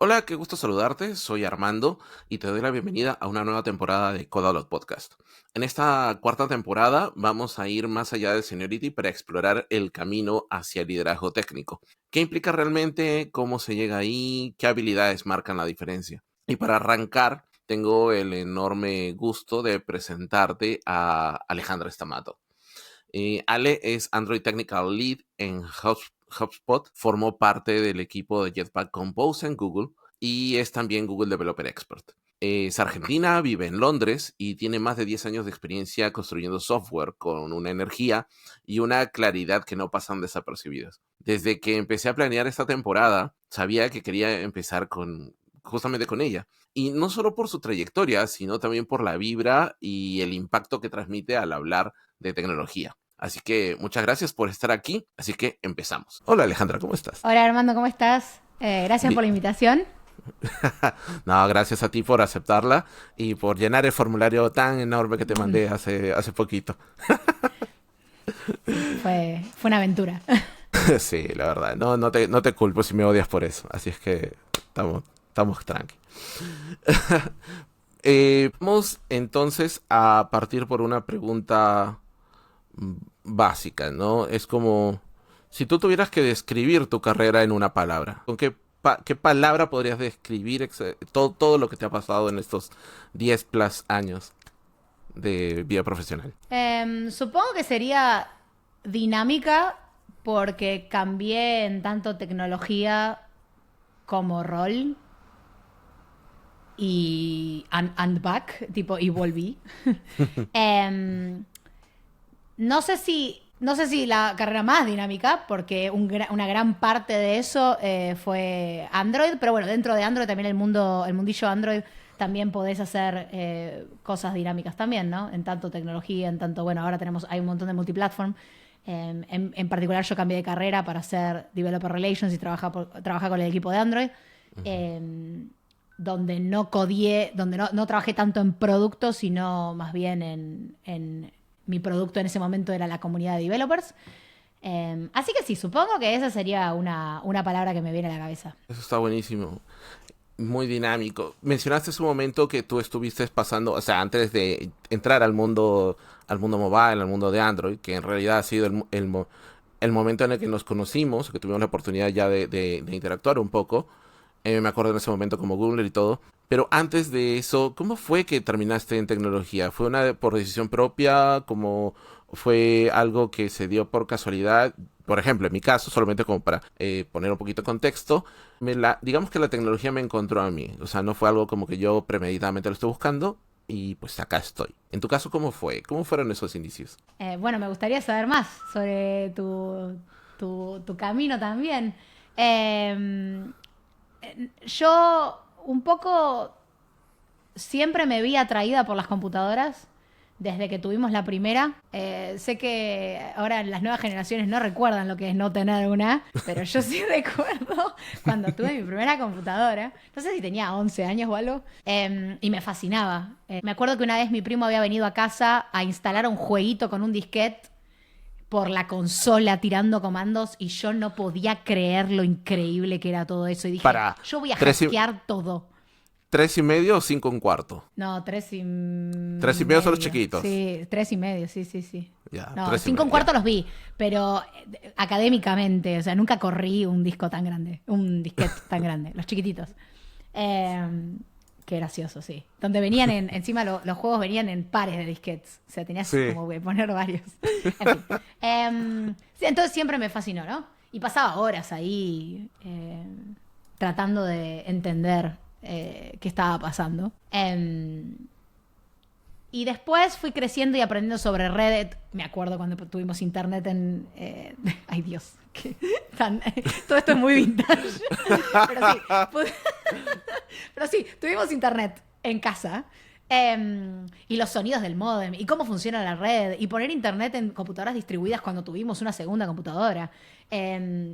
Hola, qué gusto saludarte. Soy Armando y te doy la bienvenida a una nueva temporada de Codalot Podcast. En esta cuarta temporada vamos a ir más allá del seniority para explorar el camino hacia el liderazgo técnico. ¿Qué implica realmente? ¿Cómo se llega ahí? ¿Qué habilidades marcan la diferencia? Y para arrancar, tengo el enorme gusto de presentarte a Alejandra Stamato. Ale es Android Technical Lead en HubSpot, formó parte del equipo de Jetpack Compose en Google y es también Google Developer Expert. Es argentina, vive en Londres y tiene más de 10 años de experiencia construyendo software con una energía y una claridad que no pasan desapercibidas. Desde que empecé a planear esta temporada, sabía que quería empezar justamente con ella. Y no solo por su trayectoria, sino también por la vibra y el impacto que transmite al hablar de tecnología. Así que muchas gracias por estar aquí. Así que empezamos. Hola Alejandra, ¿cómo estás? Hola Armando, ¿cómo estás? Gracias por Bi- la invitación. No, gracias a ti por aceptarla y por llenar el formulario tan enorme que te mandé hace poquito. Sí, fue una aventura. Sí, la verdad. No te culpo si me odias por eso. Así es que estamos tranqui. Vamos entonces a partir por una pregunta básica, ¿no? Es como si tú tuvieras que describir tu carrera en una palabra, ¿con qué palabra podrías describir todo lo que te ha pasado en estos 10 plus años de vida profesional? Supongo que sería dinámica porque cambié en tanto tecnología como rol and back, tipo, y volví. Em, no sé si la carrera más dinámica, porque una gran parte de eso fue Android, pero bueno, dentro de Android también el mundillo Android también podés hacer cosas dinámicas también, ¿no? En tanto tecnología, en tanto, bueno, ahora hay un montón de multiplatform. En particular yo cambié de carrera para hacer Developer Relations y trabajar con el equipo de Android, eh, donde no codié, donde no trabajé tanto en productos, sino más bien en mi producto en ese momento era la comunidad de developers. Así que sí, supongo que esa sería una palabra que me viene a la cabeza. Eso está buenísimo. Muy dinámico. Mencionaste hace un momento que tú estuviste pasando, o sea, antes de entrar al mundo mobile, al mundo de Android, que en realidad ha sido el momento en el que nos conocimos, que tuvimos la oportunidad ya de interactuar un poco. Me acuerdo en ese momento como Google y todo. Pero antes de eso, ¿cómo fue que terminaste en tecnología? ¿Fue por decisión propia? ¿Cómo fue algo que se dio por casualidad? Por ejemplo, en mi caso, solamente como para poner un poquito de contexto, digamos que la tecnología me encontró a mí. O sea, no fue algo como que yo premeditadamente lo estoy buscando y pues acá estoy. En tu caso, ¿cómo fue? ¿Cómo fueron esos inicios? Bueno, me gustaría saber más sobre tu camino también. Eh, yo un poco siempre me vi atraída por las computadoras desde que tuvimos la primera. Sé que ahora las nuevas generaciones no recuerdan lo que es no tener una, pero yo sí recuerdo cuando tuve mi primera computadora. No sé si tenía 11 años o algo. Y me fascinaba. Me acuerdo que una vez mi primo había venido a casa a instalar un jueguito con un disquete por la consola tirando comandos y yo no podía creer lo increíble que era todo eso. Y dije, Para yo voy a tres y, hackear todo. 3,5 o 5,25. No, tres y 3,5 son los medio. chiquitos. Sí, 3,5, sí, sí, sí. Ya, No, tres y cinco un medio, ya. cuarto los vi, pero académicamente, o sea, nunca corrí un disco tan grande, un disquete tan grande, los chiquititos. Eh, qué gracioso, sí. Donde venían encima los juegos venían en pares de disquetes, o sea, tenías Sí. como que poner varios. En fin. Sí, entonces siempre me fascinó, ¿no? Y pasaba horas ahí tratando de entender qué estaba pasando. Y después fui creciendo y aprendiendo sobre Reddit. Me acuerdo cuando tuvimos internet en... ay Dios, todo esto es muy vintage. Pero sí, pero sí, tuvimos internet en casa. Y los sonidos del módem, y cómo funciona la red, y poner internet en computadoras distribuidas cuando tuvimos una segunda computadora.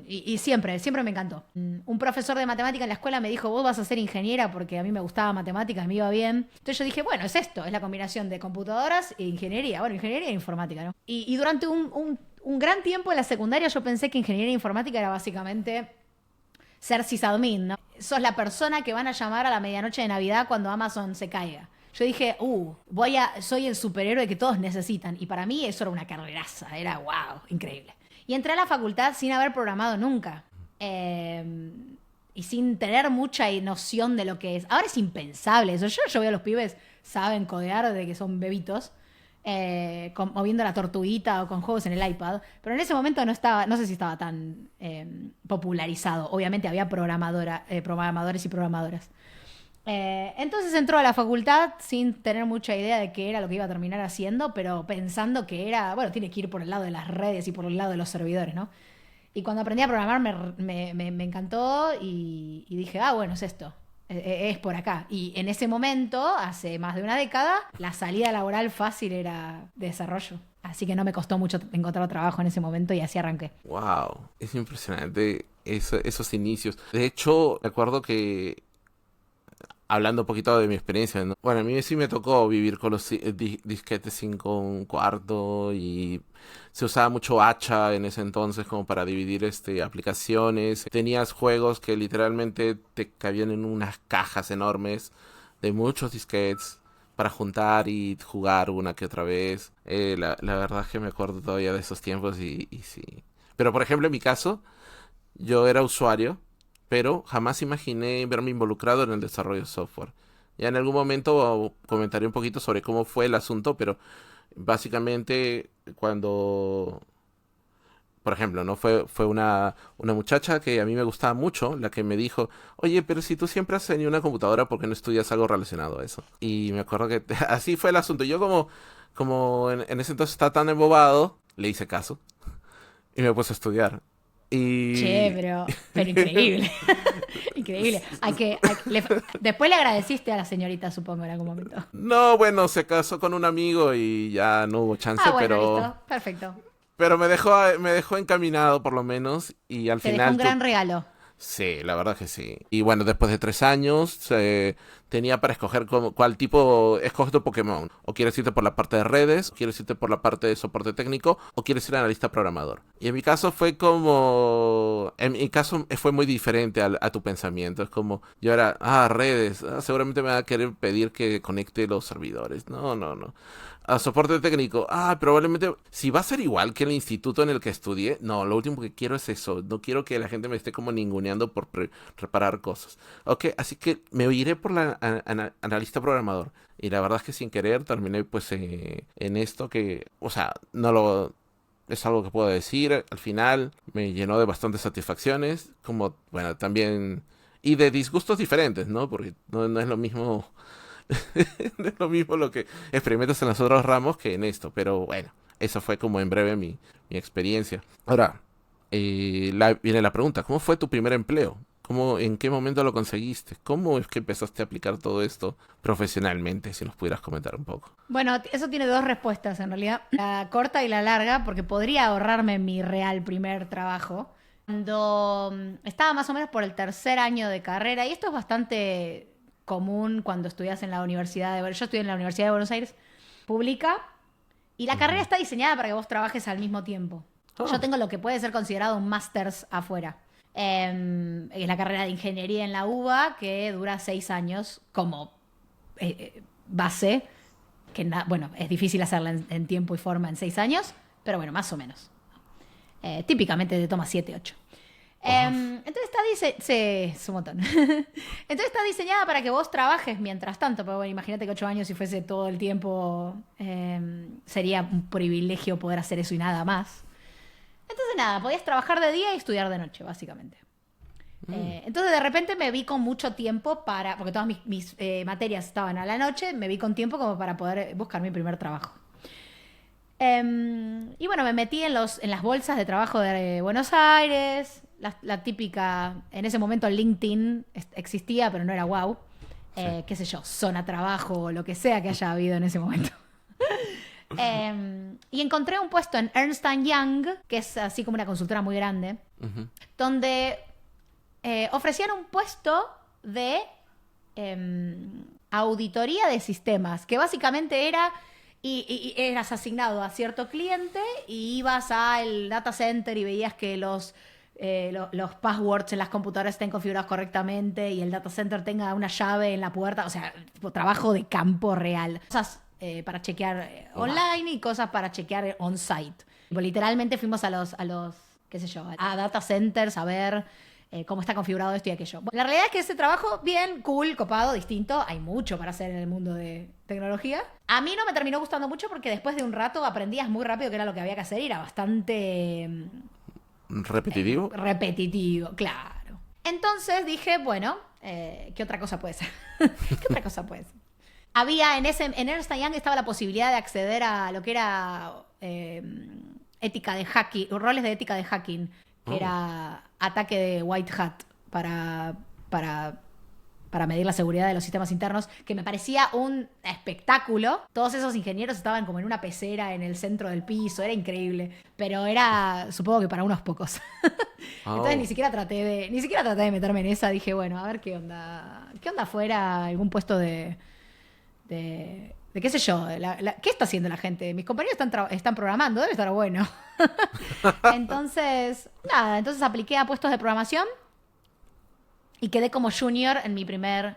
Y siempre me encantó. Un profesor de matemática en la escuela me dijo, vos vas a ser ingeniera porque a mí me gustaba matemática y me iba bien. Entonces yo dije, bueno, es esto, es la combinación de computadoras e ingeniería. Bueno, ingeniería e informática, ¿no? Y durante un gran tiempo en la secundaria yo pensé que ingeniería e informática era básicamente ser sysadmin, ¿no? Sos la persona que van a llamar a la medianoche de Navidad cuando Amazon se caiga. Yo dije, soy el superhéroe que todos necesitan. Y para mí eso era una carreraza, era wow, increíble. Y entré a la facultad sin haber programado nunca. Y sin tener mucha noción de lo que es. Ahora es impensable eso. Yo veo a los pibes, saben codear desde que son bebitos, moviendo la tortuguita o con juegos en el iPad. Pero en ese momento no sé si estaba tan popularizado. Obviamente había programadores y programadoras. Entonces entró a la facultad sin tener mucha idea de qué era lo que iba a terminar haciendo, pero pensando que era, bueno, tiene que ir por el lado de las redes y por el lado de los servidores, ¿no? Y cuando aprendí a programar me encantó y dije, bueno, es esto, es por acá. Y en ese momento, hace más de una década, la salida laboral fácil era de desarrollo. Así que no me costó mucho encontrar trabajo en ese momento y así arranqué. Wow, es impresionante esos inicios. De hecho, recuerdo que hablando un poquito de mi experiencia, ¿no? Bueno, a mí sí me tocó vivir con los disquetes 5 1/4 y se usaba mucho hacha en ese entonces como para dividir aplicaciones. Tenías juegos que literalmente te cabían en unas cajas enormes de muchos disquetes para juntar y jugar una que otra vez. La verdad es que me acuerdo todavía de esos tiempos y sí. Pero por ejemplo, en mi caso, yo era usuario, pero jamás imaginé verme involucrado en el desarrollo de software. Ya en algún momento comentaré un poquito sobre cómo fue el asunto, pero básicamente cuando, por ejemplo, ¿no? Fue una muchacha que a mí me gustaba mucho, la que me dijo, oye, pero si tú siempre has tenido una computadora, ¿por qué no estudias algo relacionado a eso? Y me acuerdo que así fue el asunto. Yo como en ese entonces estaba tan embobado, le hice caso y me puse a estudiar. Che, Y pero increíble. Increíble. Después le agradeciste a la señorita, supongo, en algún momento. no, bueno, se casó con un amigo y ya no hubo chance, Bueno, pero listo. Perfecto. me dejó encaminado por lo menos y al Te dejó un final gran regalo. sí, la verdad que sí. Y bueno, después de 3 años tenía para escoger cuál tipo escoge tu Pokémon. O quieres irte por la parte de redes, o quieres irte por la parte de soporte técnico, o quieres ser analista programador. Y en mi caso fue muy diferente a tu pensamiento. Es como, yo era, redes, seguramente me va a querer pedir que conecte los servidores. No, no, no. A soporte técnico, probablemente, si va a ser igual que el instituto en el que estudié, no, lo último que quiero es eso, no quiero que la gente me esté como ninguneando por reparar cosas. Ok, así que me iré por la analista programador. Y la verdad es que sin querer terminé pues en esto que, o sea, es algo que puedo decir, al final me llenó de bastantes satisfacciones, como, bueno, también, y de disgustos diferentes, ¿no? Porque no es lo mismo. No es lo mismo lo que experimentas en los otros ramos que en esto, pero bueno, eso fue como en breve mi experiencia. Ahora, viene la pregunta, ¿cómo fue tu primer empleo? ¿En qué momento lo conseguiste? ¿Cómo es que empezaste a aplicar todo esto profesionalmente? Si nos pudieras comentar un poco. Bueno, eso tiene dos respuestas en realidad, la corta y la larga, porque podría ahorrarme mi real primer trabajo. Cuando estaba más o menos por el tercer año de carrera, y esto es bastante común cuando estudias en la Universidad yo estudié en la Universidad de Buenos Aires pública, y la carrera está diseñada para que vos trabajes al mismo tiempo. Yo tengo lo que puede ser considerado un másters afuera. Es la carrera de ingeniería en la UBA, que dura 6 años como base, bueno, es difícil hacerla en tiempo y forma en 6 años, pero bueno, más o menos. Típicamente te toma 7, 8. Entonces es un montón. Entonces está diseñada para que vos trabajes mientras tanto, pero bueno, imagínate que 8 años si fuese todo el tiempo, sería un privilegio poder hacer eso y nada más. Entonces nada, podías trabajar de día y estudiar de noche, básicamente. Entonces de repente me vi con mucho tiempo porque todas mis materias estaban a la noche, me vi con tiempo como para poder buscar mi primer trabajo. Y bueno, me metí en las bolsas de trabajo de Buenos Aires, la típica, en ese momento LinkedIn existía, pero no era wow. Sí. Qué sé yo, Zona Trabajo o lo que sea que haya habido en ese momento. Y encontré un puesto en Ernst & Young, que es así como una consultora muy grande, donde ofrecían un puesto de auditoría de sistemas, que básicamente era... Y eras asignado a cierto cliente y ibas al data center y veías que los los passwords en las computadoras estén configurados correctamente y el data center tenga una llave en la puerta. O sea, tipo, trabajo de campo real. Cosas para chequear online y cosas para chequear on-site. Tipo, literalmente fuimos a los, qué sé yo, a data centers a ver cómo está configurado esto y aquello. Bueno, la realidad es que ese trabajo, bien, cool, copado, distinto. Hay mucho para hacer en el mundo de tecnología. A mí no me terminó gustando mucho porque después de un rato aprendías muy rápido qué era lo que había que hacer y era bastante... ¿Repetitivo? repetitivo, claro. Entonces dije, bueno, ¿qué otra cosa puede ser? ¿Qué otra cosa puede ser? Había en Ernst Young estaba la posibilidad de acceder a lo que era ética de hacking, roles de ética de hacking, que era ataque de white hat para medir la seguridad de los sistemas internos, que me parecía un espectáculo. Todos esos ingenieros estaban como en una pecera en el centro del piso, era increíble, pero era, supongo que para unos pocos. Entonces ni siquiera traté de meterme en esa, dije, bueno, a ver qué onda fuera algún puesto de qué sé yo, ¿qué está haciendo la gente? Mis compañeros están programando, debe estar bueno. Entonces apliqué a puestos de programación y quedé como junior en mi primer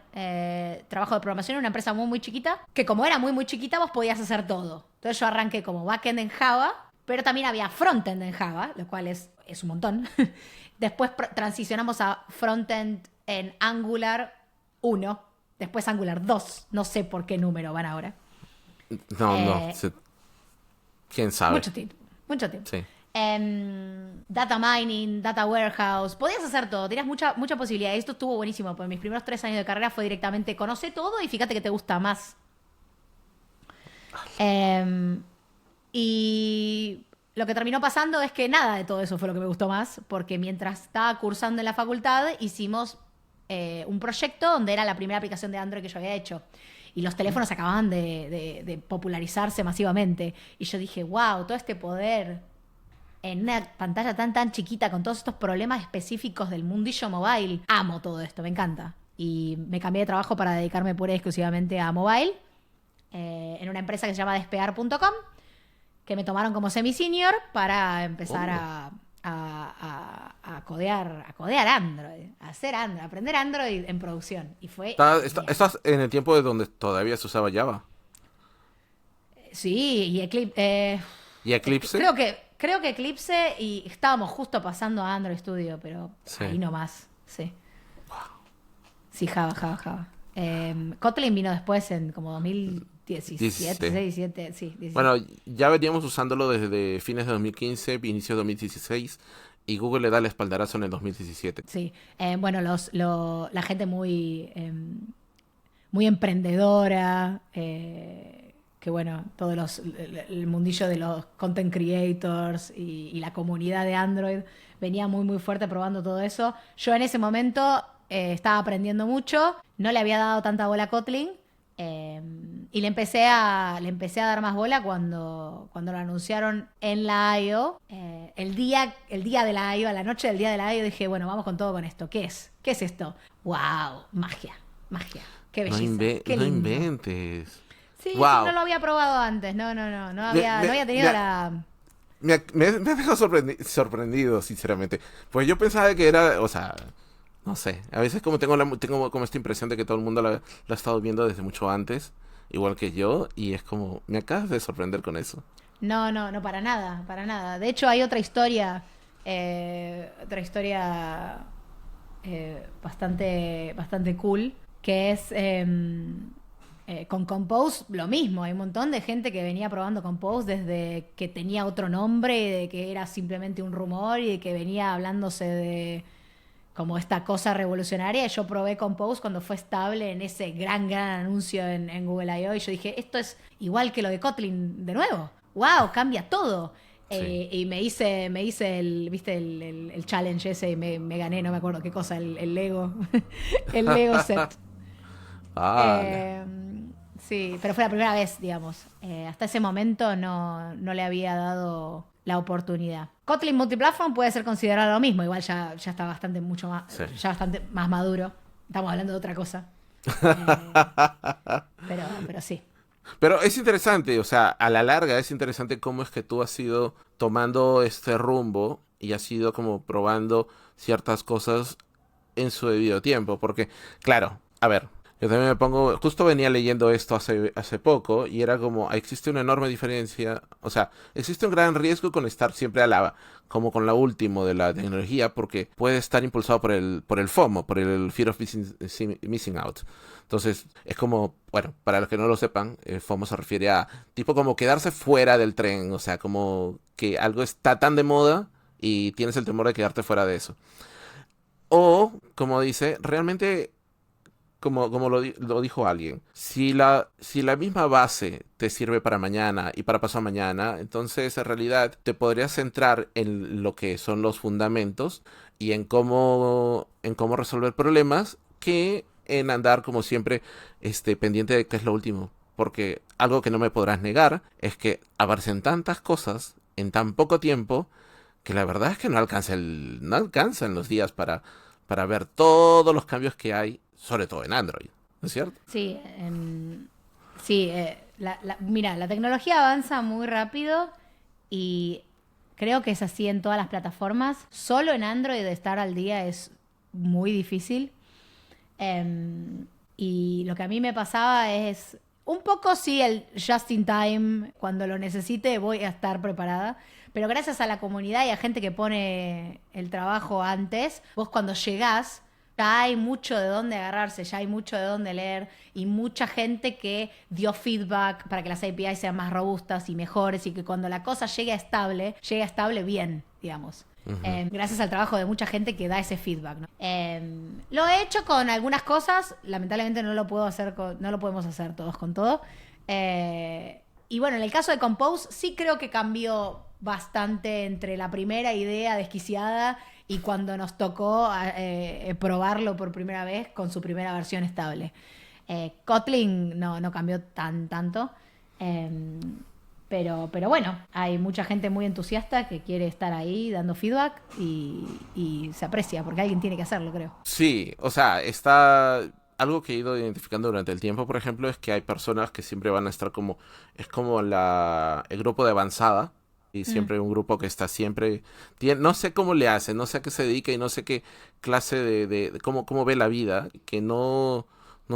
trabajo de programación en una empresa muy, muy chiquita, que como era muy, muy chiquita, vos podías hacer todo. Entonces yo arranqué como backend en Java, pero también había frontend en Java, lo cual es un montón. Después transicionamos a frontend en Angular 1, después Angular 2, no sé por qué número van ahora. No. ¿Quién sabe? Mucho tiempo. Sí. Data mining, data warehouse, podías hacer todo, tenías mucha posibilidad. Esto estuvo buenísimo, porque mis primeros 3 años de carrera fue directamente, conoce todo y fíjate que te gusta más. Y lo que terminó pasando es que nada de todo eso fue lo que me gustó más, porque mientras estaba cursando en la facultad hicimos un proyecto donde era la primera aplicación de Android que yo había hecho. Y los teléfonos acababan de popularizarse masivamente. Y yo dije, wow, todo este poder en una pantalla tan chiquita con todos estos problemas específicos del mundillo mobile. Amo todo esto, me encanta. Y me cambié de trabajo para dedicarme pura y exclusivamente a mobile. En una empresa que se llama despegar.com, que me tomaron como semi-senior para empezar a codear Android, a hacer Android, a aprender Android en producción. Y fue... ¿Estás en el tiempo de donde todavía se usaba Java? Sí, y Eclipse... ¿Y Eclipse? Creo que Eclipse, y estábamos justo pasando a Android Studio, pero sí. Ahí nomás, sí. Wow. Sí, Java. Kotlin vino después en como 2017, sí. 17. Bueno, ya veníamos usándolo desde fines de 2015, inicio de 2016, y Google le da el espaldarazo en el 2017. Sí, bueno, la gente muy emprendedora, que bueno, el mundillo de los content creators y la comunidad de Android venía muy, muy fuerte probando todo eso. Yo en ese momento estaba aprendiendo mucho, no le había dado tanta bola a Kotlin, y le empecé a dar más bola cuando lo anunciaron en la I.O. El día de la I.O., a la noche del día de la I.O. dije, bueno, vamos con todo con esto. ¿Qué es? ¿Qué es esto? ¡Wow! Magia. ¡Qué belleza! ¡Qué no lindo! inventes. Sí, wow. No lo había probado antes. No había tenido la... Me ha dejado sorprendido, sinceramente. Pues yo pensaba que era, o sea... No sé, a veces como tengo como esta impresión de que todo el mundo lo ha estado viendo desde mucho antes, igual que yo, y es como, me acabas de sorprender con eso. No, para nada. De hecho, hay otra historia bastante cool, que es con Compose lo mismo. Hay un montón de gente que venía probando Compose desde que tenía otro nombre, y de que era simplemente un rumor, y de que venía hablándose de... como esta cosa revolucionaria. Yo probé Compose cuando fue estable en ese gran anuncio en Google I.O. y yo dije, esto es igual que lo de Kotlin de nuevo. ¡Wow! Cambia todo. Sí. Y me hice el challenge ese y me gané, no me acuerdo qué cosa, el Lego. El Lego set. Sí, pero fue la primera vez, digamos. Hasta ese momento no le había dado la oportunidad. Kotlin Multiplatform puede ser considerado lo mismo, igual ya está bastante más maduro. Estamos hablando de otra cosa. Pero sí. Pero es interesante, o sea, a la larga es interesante cómo es que tú has ido tomando este rumbo y has ido como probando ciertas cosas en su debido tiempo. Porque, claro, a ver, yo también me pongo, justo venía leyendo esto hace poco y era como, existe una enorme diferencia, o sea, existe un gran riesgo con estar siempre como con la última de la tecnología, porque puede estar impulsado por el FOMO, por el Fear of Missing Out. Entonces, es como, bueno, para los que no lo sepan, FOMO se refiere a tipo como quedarse fuera del tren, o sea, como que algo está tan de moda y tienes el temor de quedarte fuera de eso. O, como dice, realmente como lo dijo alguien, si la misma base te sirve para mañana y para pasado mañana, entonces en realidad te podrías centrar en lo que son los fundamentos y en cómo resolver problemas que en andar como siempre pendiente de qué es lo último. Porque algo que no me podrás negar es que aparecen tantas cosas en tan poco tiempo que la verdad es que no alcanzan los días para ver todos los cambios que hay, sobre todo en Android, ¿no es cierto? Sí, sí, mira, la tecnología avanza muy rápido y creo que es así en todas las plataformas. Solo en Android estar al día es muy difícil. Y lo que a mí me pasaba es un poco sí el just in time, cuando lo necesite voy a estar preparada, pero gracias a la comunidad y a gente que pone el trabajo antes, vos cuando llegás ya hay mucho de dónde agarrarse, ya hay mucho de dónde leer y mucha gente que dio feedback para que las APIs sean más robustas y mejores y que cuando la cosa llegue estable bien, digamos. Ujú. Gracias al trabajo de mucha gente que da ese feedback, ¿no? Lo he hecho con algunas cosas, lamentablemente no lo puedo hacer no lo podemos hacer todos con todo. Y bueno, en el caso de Compose sí creo que cambió bastante entre la primera idea desquiciada y cuando nos tocó probarlo por primera vez con su primera versión estable. Kotlin no cambió tanto. Eh, pero bueno, hay mucha gente muy entusiasta que quiere estar ahí dando feedback y se aprecia, porque alguien tiene que hacerlo, creo. Sí, o sea, está. Algo que he ido identificando durante el tiempo, por ejemplo, es que hay personas que siempre van a estar como. Es como el grupo de avanzada. Y Mm. siempre hay un grupo que está siempre. No sé cómo le hace, no sé a qué se dedica y no sé qué clase de cómo ve la vida. Que no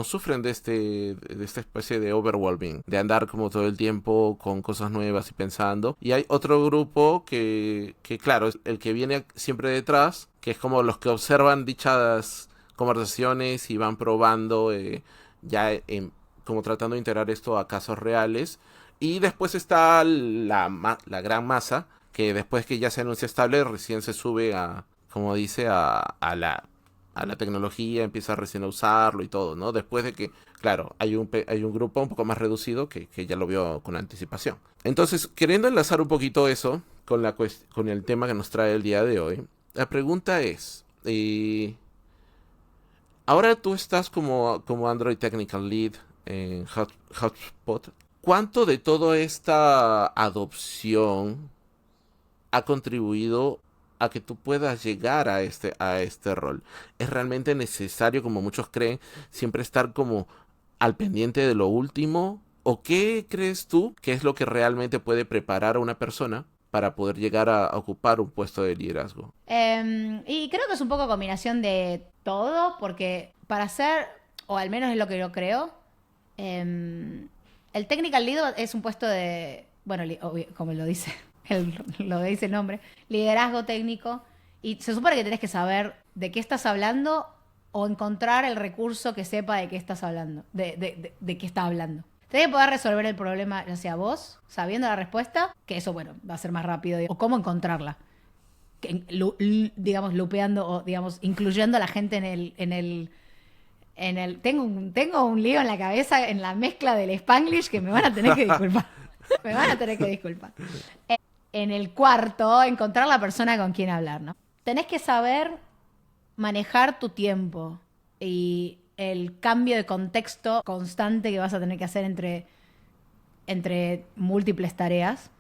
sufren de esta especie de overwhelming. De andar como todo el tiempo con cosas nuevas y pensando. Y hay otro grupo que claro, es el que viene siempre detrás. Que es como los que observan dichas conversaciones y van probando ya como tratando de integrar esto a casos reales. Y después está la gran masa, que después que ya se anuncia estable, recién se sube como dice, a la tecnología, empieza recién a usarlo y todo, ¿no? Después de que, claro, hay un grupo un poco más reducido que ya lo vio con anticipación. Entonces, queriendo enlazar un poquito eso con el tema que nos trae el día de hoy, la pregunta es, ahora tú estás como Android Technical Lead en HubSpot. ¿Cuánto de toda esta adopción ha contribuido a que tú puedas llegar a este rol? ¿Es realmente necesario, como muchos creen, siempre estar como al pendiente de lo último? ¿O qué crees tú que es lo que realmente puede preparar a una persona para poder llegar a ocupar un puesto de liderazgo? Y creo que es un poco combinación de todo, porque para ser, o al menos es lo que yo creo, el technical lead es un puesto de, bueno, como lo dice, lo dice el nombre, liderazgo técnico, y se supone que tenés que saber de qué estás hablando o encontrar el recurso que sepa de qué estás hablando, de qué está hablando. Tenés que poder resolver el problema, ya sea vos, sabiendo la respuesta, que eso, bueno, va a ser más rápido, o cómo encontrarla digamos, lupeando o, digamos, incluyendo a la gente tengo un lío en la cabeza en la mezcla del Spanglish que me van a tener que disculpar. Me van a tener que disculpar. En el cuarto, encontrar la persona con quien hablar, ¿no? Tenés que saber manejar tu tiempo y el cambio de contexto constante que vas a tener que hacer entre múltiples tareas.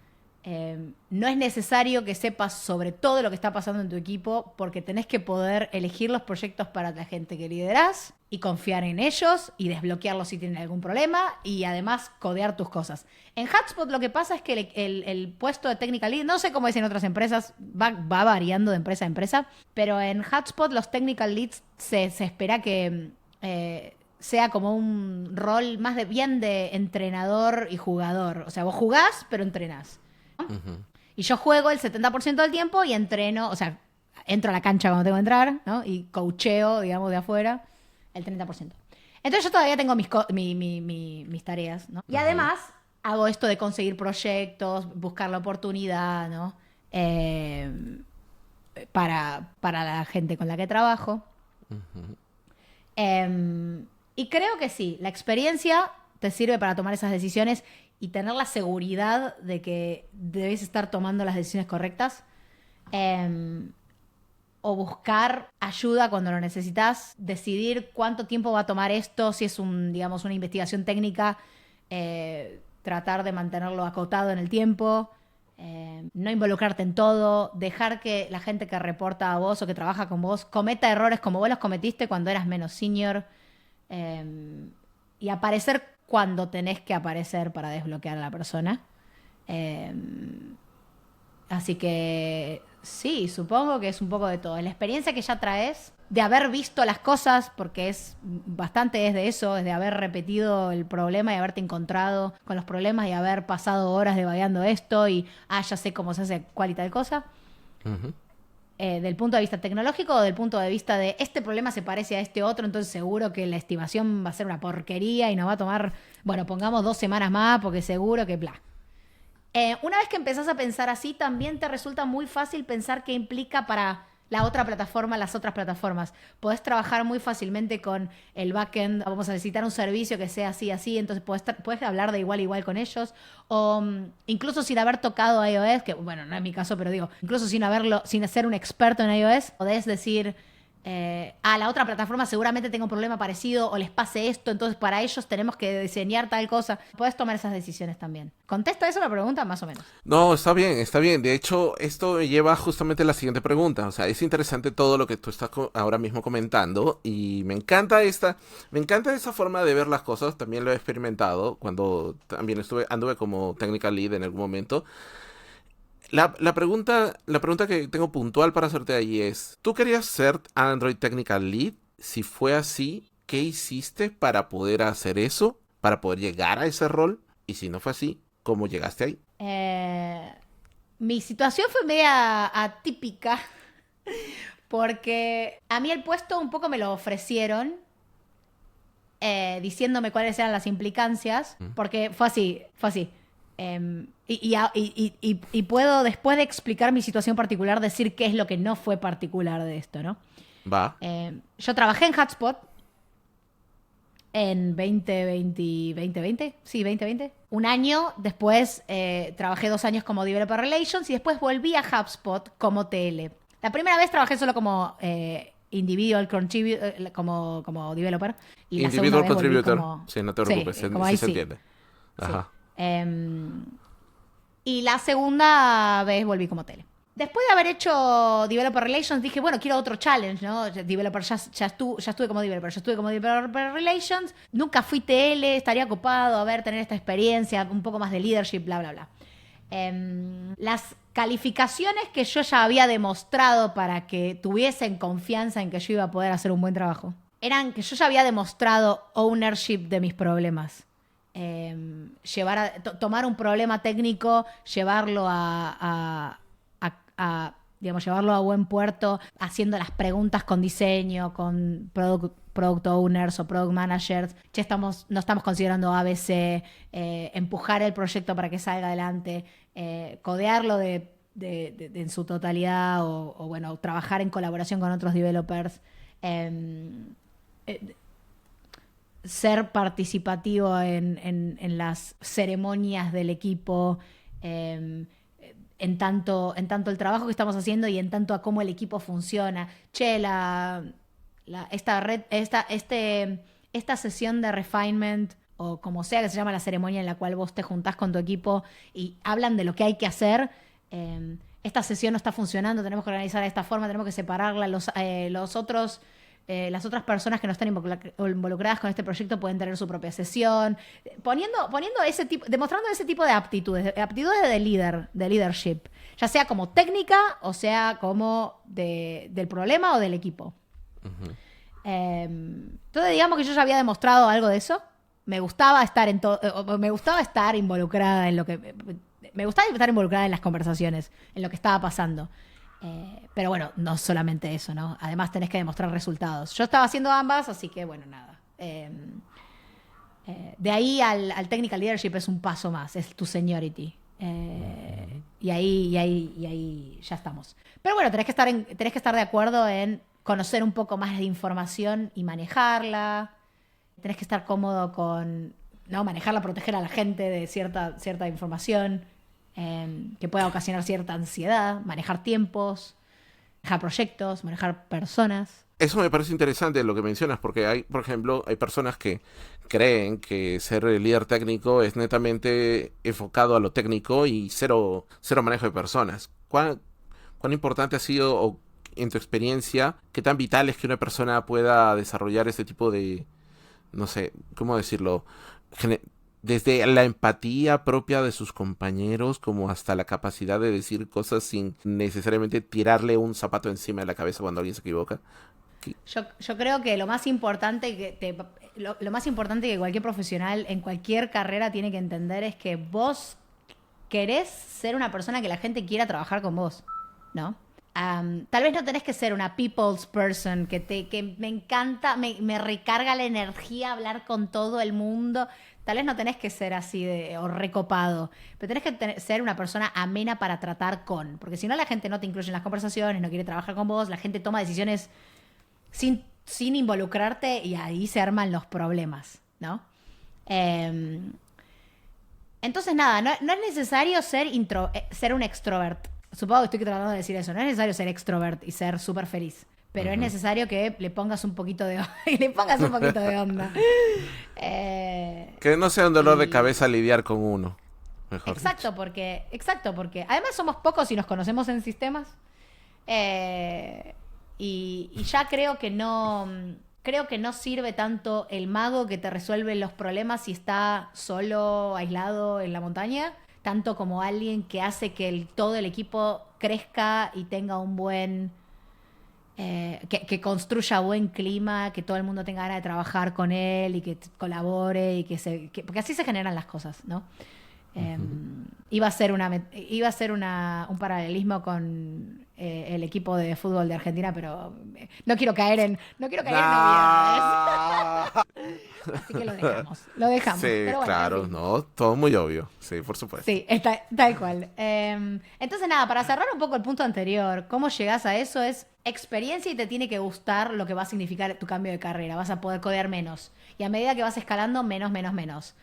No es necesario que sepas sobre todo lo que está pasando en tu equipo porque tenés que poder elegir los proyectos para la gente que liderás y confiar en ellos y desbloquearlos si tienen algún problema y además codear tus cosas. En HubSpot lo que pasa es que el puesto de Technical Lead, no sé cómo es en otras empresas, va variando de empresa a empresa, pero en HubSpot los Technical Leads se espera que sea como un rol más de bien de entrenador y jugador. O sea, vos jugás, pero entrenás. Ujú. Y yo juego el 70% del tiempo y entreno, o sea, entro a la cancha cuando tengo que entrar, ¿no? Y coacheo, digamos, de afuera el 30%. Entonces yo todavía tengo mis tareas, ¿no? Y además hago esto de conseguir proyectos, buscar la oportunidad, ¿no? Para la gente con la que trabajo. Y creo que sí, la experiencia te sirve para tomar esas decisiones y tener la seguridad de que debes estar tomando las decisiones correctas. O buscar ayuda cuando lo necesitas, decidir cuánto tiempo va a tomar esto, si es digamos, una investigación técnica, tratar de mantenerlo acotado en el tiempo, no involucrarte en todo, dejar que la gente que reporta a vos o que trabaja con vos cometa errores como vos los cometiste cuando eras menos senior, y aparecer cuando tenés que aparecer para desbloquear a la persona. Así que sí, supongo que es un poco de todo. La experiencia que ya traes, de haber visto las cosas, porque bastante es de eso, es de haber repetido el problema y haberte encontrado con los problemas y haber pasado horas devagueando esto y, ya sé cómo se hace cual y tal cosa. Ujú. Del punto de vista tecnológico o del punto de vista de este problema se parece a este otro, entonces seguro que la estimación va a ser una porquería y nos va a tomar, bueno, pongamos 2 semanas más porque seguro que bla. Una vez que empezás a pensar así, también te resulta muy fácil pensar qué implica para la otra plataforma, las otras plataformas. Podés trabajar muy fácilmente con el backend. Vamos a necesitar un servicio que sea así, así. Entonces podés hablar de igual a igual con ellos. O incluso sin haber tocado iOS, que bueno, no es mi caso, pero digo, incluso sin ser un experto en iOS, podés decir, la otra plataforma seguramente tenga un problema parecido o les pase esto, entonces para ellos tenemos que diseñar tal cosa. Podés tomar esas decisiones también. ¿Contesta eso la pregunta? Más o menos. No, está bien, está bien. De hecho, esto me lleva justamente a la siguiente pregunta. O sea, es interesante todo lo que tú estás ahora mismo comentando y me encanta esa forma de ver las cosas. También lo he experimentado cuando también anduve como technical lead en algún momento. La pregunta que tengo puntual para hacerte ahí es, ¿tú querías ser Android Technical Lead? Si fue así, ¿qué hiciste para poder hacer eso? ¿Para poder llegar a ese rol? Y si no fue así, ¿cómo llegaste ahí? Mi situación fue media atípica porque a mí el puesto un poco me lo ofrecieron diciéndome cuáles eran las implicancias, porque fue así. Y puedo, después de explicar mi situación particular, decir qué es lo que no fue particular de esto, ¿no? Va. Yo trabajé en HubSpot en 2020. Sí, 2020. Un año después trabajé 2 años como Developer Relations y después volví a HubSpot como TL. La primera vez trabajé solo como individual contributor, como developer. Y la segunda Individual vez volví contributor. como... Sí, no te preocupes, Sí, como sí ahí se sí. entiende. Ajá. Y la segunda vez volví como tele. Después de haber hecho Developer Relations, dije, bueno, quiero otro challenge, ¿no? Developer, ya estuve como developer, ya estuve como Developer Relations. Nunca fui TL, estaría ocupado, tener esta experiencia, un poco más de leadership, bla, bla, bla. Las calificaciones que yo ya había demostrado para que tuviesen confianza en que yo iba a poder hacer un buen trabajo, eran que yo ya había demostrado ownership de mis problemas. Tomar un problema técnico, llevarlo llevarlo a buen puerto, haciendo las preguntas con diseño, con product owners o product managers. No estamos considerando ABC, empujar el proyecto para que salga adelante, codearlo en su totalidad o bueno, trabajar en colaboración con otros developers. Ser participativo en las ceremonias del equipo, en tanto el trabajo que estamos haciendo y en tanto a cómo el equipo funciona. Che, esta sesión de refinement o como sea que se llama la ceremonia en la cual vos te juntás con tu equipo y hablan de lo que hay que hacer. Esta sesión no está funcionando, tenemos que organizar de esta forma, tenemos que separarla. Las otras personas que no están involucradas con este proyecto pueden tener su propia sesión. Poniendo ese tipo, demostrando ese tipo de aptitudes de líder, de leadership, ya sea como técnica o sea como del problema o del equipo. Ujú. Entonces digamos que yo ya había demostrado algo de eso. Me gustaba estar me gustaba estar involucrada en lo que me gustaba estar involucrada en las conversaciones, en lo que estaba pasando. Pero bueno, no solamente eso, ¿no? Además tenés que demostrar resultados. Yo estaba haciendo ambas, así que bueno, nada. De ahí al technical leadership es un paso más, es tu seniority. Y ahí ya estamos. Pero bueno, tenés que estar de acuerdo en conocer un poco más de información y manejarla. Tenés que estar cómodo con, ¿no? Manejarla, proteger a la gente de cierta información que pueda ocasionar cierta ansiedad, manejar tiempos, manejar proyectos, manejar personas. Eso me parece interesante lo que mencionas, porque hay, por ejemplo, hay personas que creen que ser el líder técnico es netamente enfocado a lo técnico y cero manejo de personas. ¿Cuán importante ha sido, o en tu experiencia, qué tan vital es que una persona pueda desarrollar este tipo de, no sé, ¿cómo decirlo? Desde la empatía propia de sus compañeros, como hasta la capacidad de decir cosas sin necesariamente tirarle un zapato encima de la cabeza cuando alguien se equivoca? Yo creo que lo más importante que cualquier profesional en cualquier carrera tiene que entender es que vos querés ser una persona que la gente quiera trabajar con vos, ¿no? Tal vez no tenés que ser una people's person que me encanta, me recarga la energía hablar con todo el mundo. Tal vez no tenés que ser así o recopado, pero tenés que ser una persona amena para tratar con, porque si no la gente no te incluye en las conversaciones, no quiere trabajar con vos, la gente toma decisiones sin involucrarte y ahí se arman los problemas, ¿no? Eh, entonces, nada, no es necesario ser un extrovert. Supongo que estoy tratando de decir eso. No es necesario ser extrovert y ser súper feliz. Pero es Ujú. necesario que le pongas un poquito de, le pongas un poquito de onda. Eh, Que no sea un dolor de y cabeza lidiar con uno, mejor dicho. exacto, porque además somos pocos y nos conocemos en sistemas. Eh, y ya creo que no sirve tanto el mago que te resuelve los problemas si está solo, aislado en la montaña, tanto como alguien que hace que todo el equipo crezca y tenga un buen, que construya buen clima, que todo el mundo tenga ganas de trabajar con él y que colabore y porque así se generan las cosas, ¿no? Eh, Ujú. un paralelismo con el equipo de fútbol de Argentina, pero no quiero caer en obviedades. Nah. Así que lo dejamos. Sí, Pero bueno, en claro, fin. no, todo muy obvio, sí, por supuesto. Sí, tal cual. Entonces, nada, para cerrar un poco el punto anterior, cómo llegás a eso es experiencia y te tiene que gustar lo que va a significar tu cambio de carrera. Vas a poder codear menos. Y a medida que vas escalando, menos, menos, menos.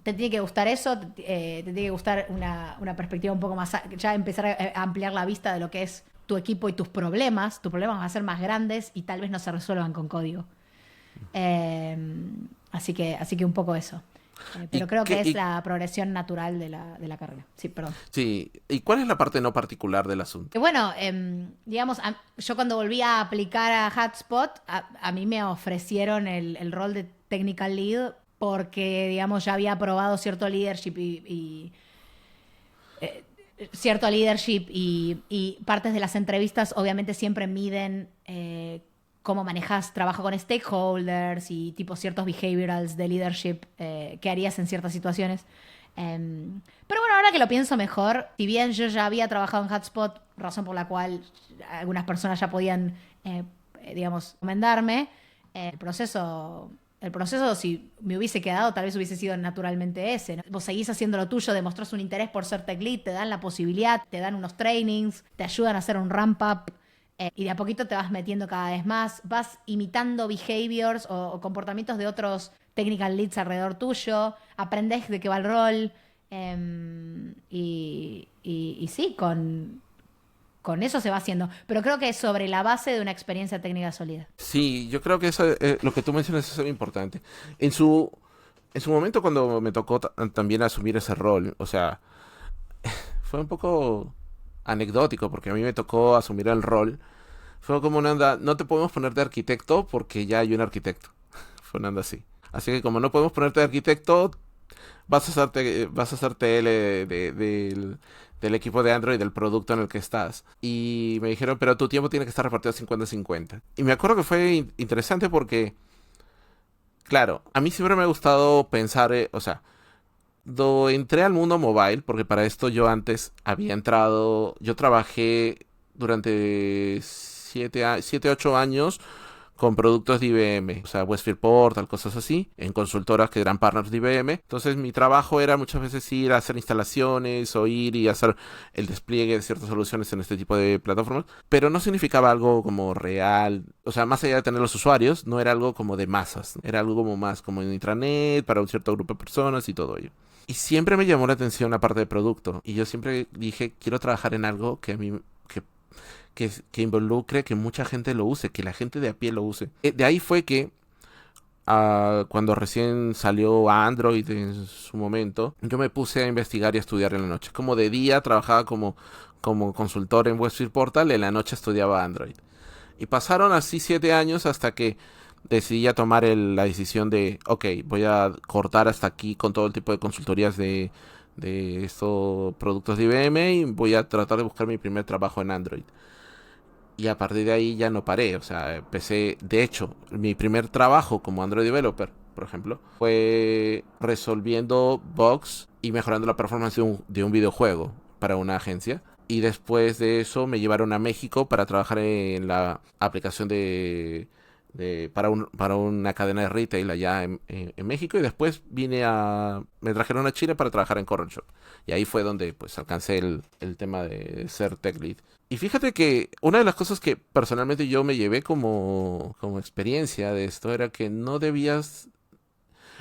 Te tiene que gustar eso, te tiene que gustar una perspectiva un poco más, ya empezar a ampliar la vista de lo que es tu equipo y tus problemas. Tus problemas van a ser más grandes y tal vez no se resuelvan con código. Eh, así que un poco eso. ¿Y Pero creo qué, que es y, la progresión natural de la carrera. Sí, perdón. sí, ¿y cuál es la parte no particular del asunto? Y bueno, digamos, yo cuando volví a aplicar a Hotspot, a mí me ofrecieron el rol de technical lead porque, digamos, ya había probado cierto leadership y partes de las entrevistas obviamente siempre miden cómo manejas trabajo con stakeholders y tipo ciertos behaviorals de leadership que harías en ciertas situaciones. Pero bueno, ahora que lo pienso mejor, si bien yo ya había trabajado en Hotspot, razón por la cual algunas personas ya podían, digamos, recomendarme, el proceso, si me hubiese quedado, tal vez hubiese sido naturalmente ese, ¿no? Vos seguís haciendo lo tuyo, demostrás un interés por ser tech lead, te dan la posibilidad, te dan unos trainings, te ayudan a hacer un ramp up. Y de a poquito te vas metiendo cada vez más, vas imitando behaviors o comportamientos de otros technical leads alrededor tuyo, aprendés de qué va el rol, y sí, con eso se va haciendo. Pero creo que es sobre la base de una experiencia técnica sólida. Sí, yo creo que eso, lo que tú mencionas es muy importante. En su momento cuando me tocó también asumir ese rol, o sea, fue un poco anecdótico porque a mí me tocó asumir el rol. Fue como una onda, no te podemos poner de arquitecto porque ya hay un arquitecto. Fue una onda así. Así que como no podemos ponerte de arquitecto, vas a ser TL del equipo de Android, del producto en el que estás. Y me dijeron, pero tu tiempo tiene que estar repartido 50-50. Y me acuerdo que fue interesante porque, claro, a mí siempre me ha gustado pensar, o sea, cuando entré al mundo mobile, porque para esto yo antes había entrado, yo trabajé durante 7, 8 años con productos de IBM, o sea, Westfield Portal, cosas así, en consultoras que eran partners de IBM. Entonces mi trabajo era muchas veces ir a hacer instalaciones o ir y hacer el despliegue de ciertas soluciones en este tipo de plataformas, pero no significaba algo como real, o sea, más allá de tener los usuarios, no era algo como de masas, era algo como más como en intranet, para un cierto grupo de personas y todo ello. Y siempre me llamó la atención la parte de producto. Y yo siempre dije, quiero trabajar en algo que a mí que involucre que mucha gente lo use, que la gente de a pie lo use. De ahí fue que cuando recién salió Android en su momento, yo me puse a investigar y a estudiar en la noche. Como de día trabajaba como consultor en Westfield Portal, en la noche estudiaba Android. Y pasaron así 7 años hasta que decidí ya tomar la decisión de, ok, voy a cortar hasta aquí con todo el tipo de consultorías de estos productos de IBM y voy a tratar de buscar mi primer trabajo en Android. Y a partir de ahí ya no paré, o sea, empecé, de hecho, mi primer trabajo como Android Developer, por ejemplo, fue resolviendo bugs y mejorando la performance de un videojuego para una agencia. Y después de eso me llevaron a México para trabajar en la aplicación para una cadena de retail allá en México. Y después me trajeron a Chile para trabajar en Corner Shop. Y ahí fue donde pues alcancé el tema de ser tech lead. Y fíjate que una de las cosas que personalmente yo me llevé como experiencia de esto era que no debías...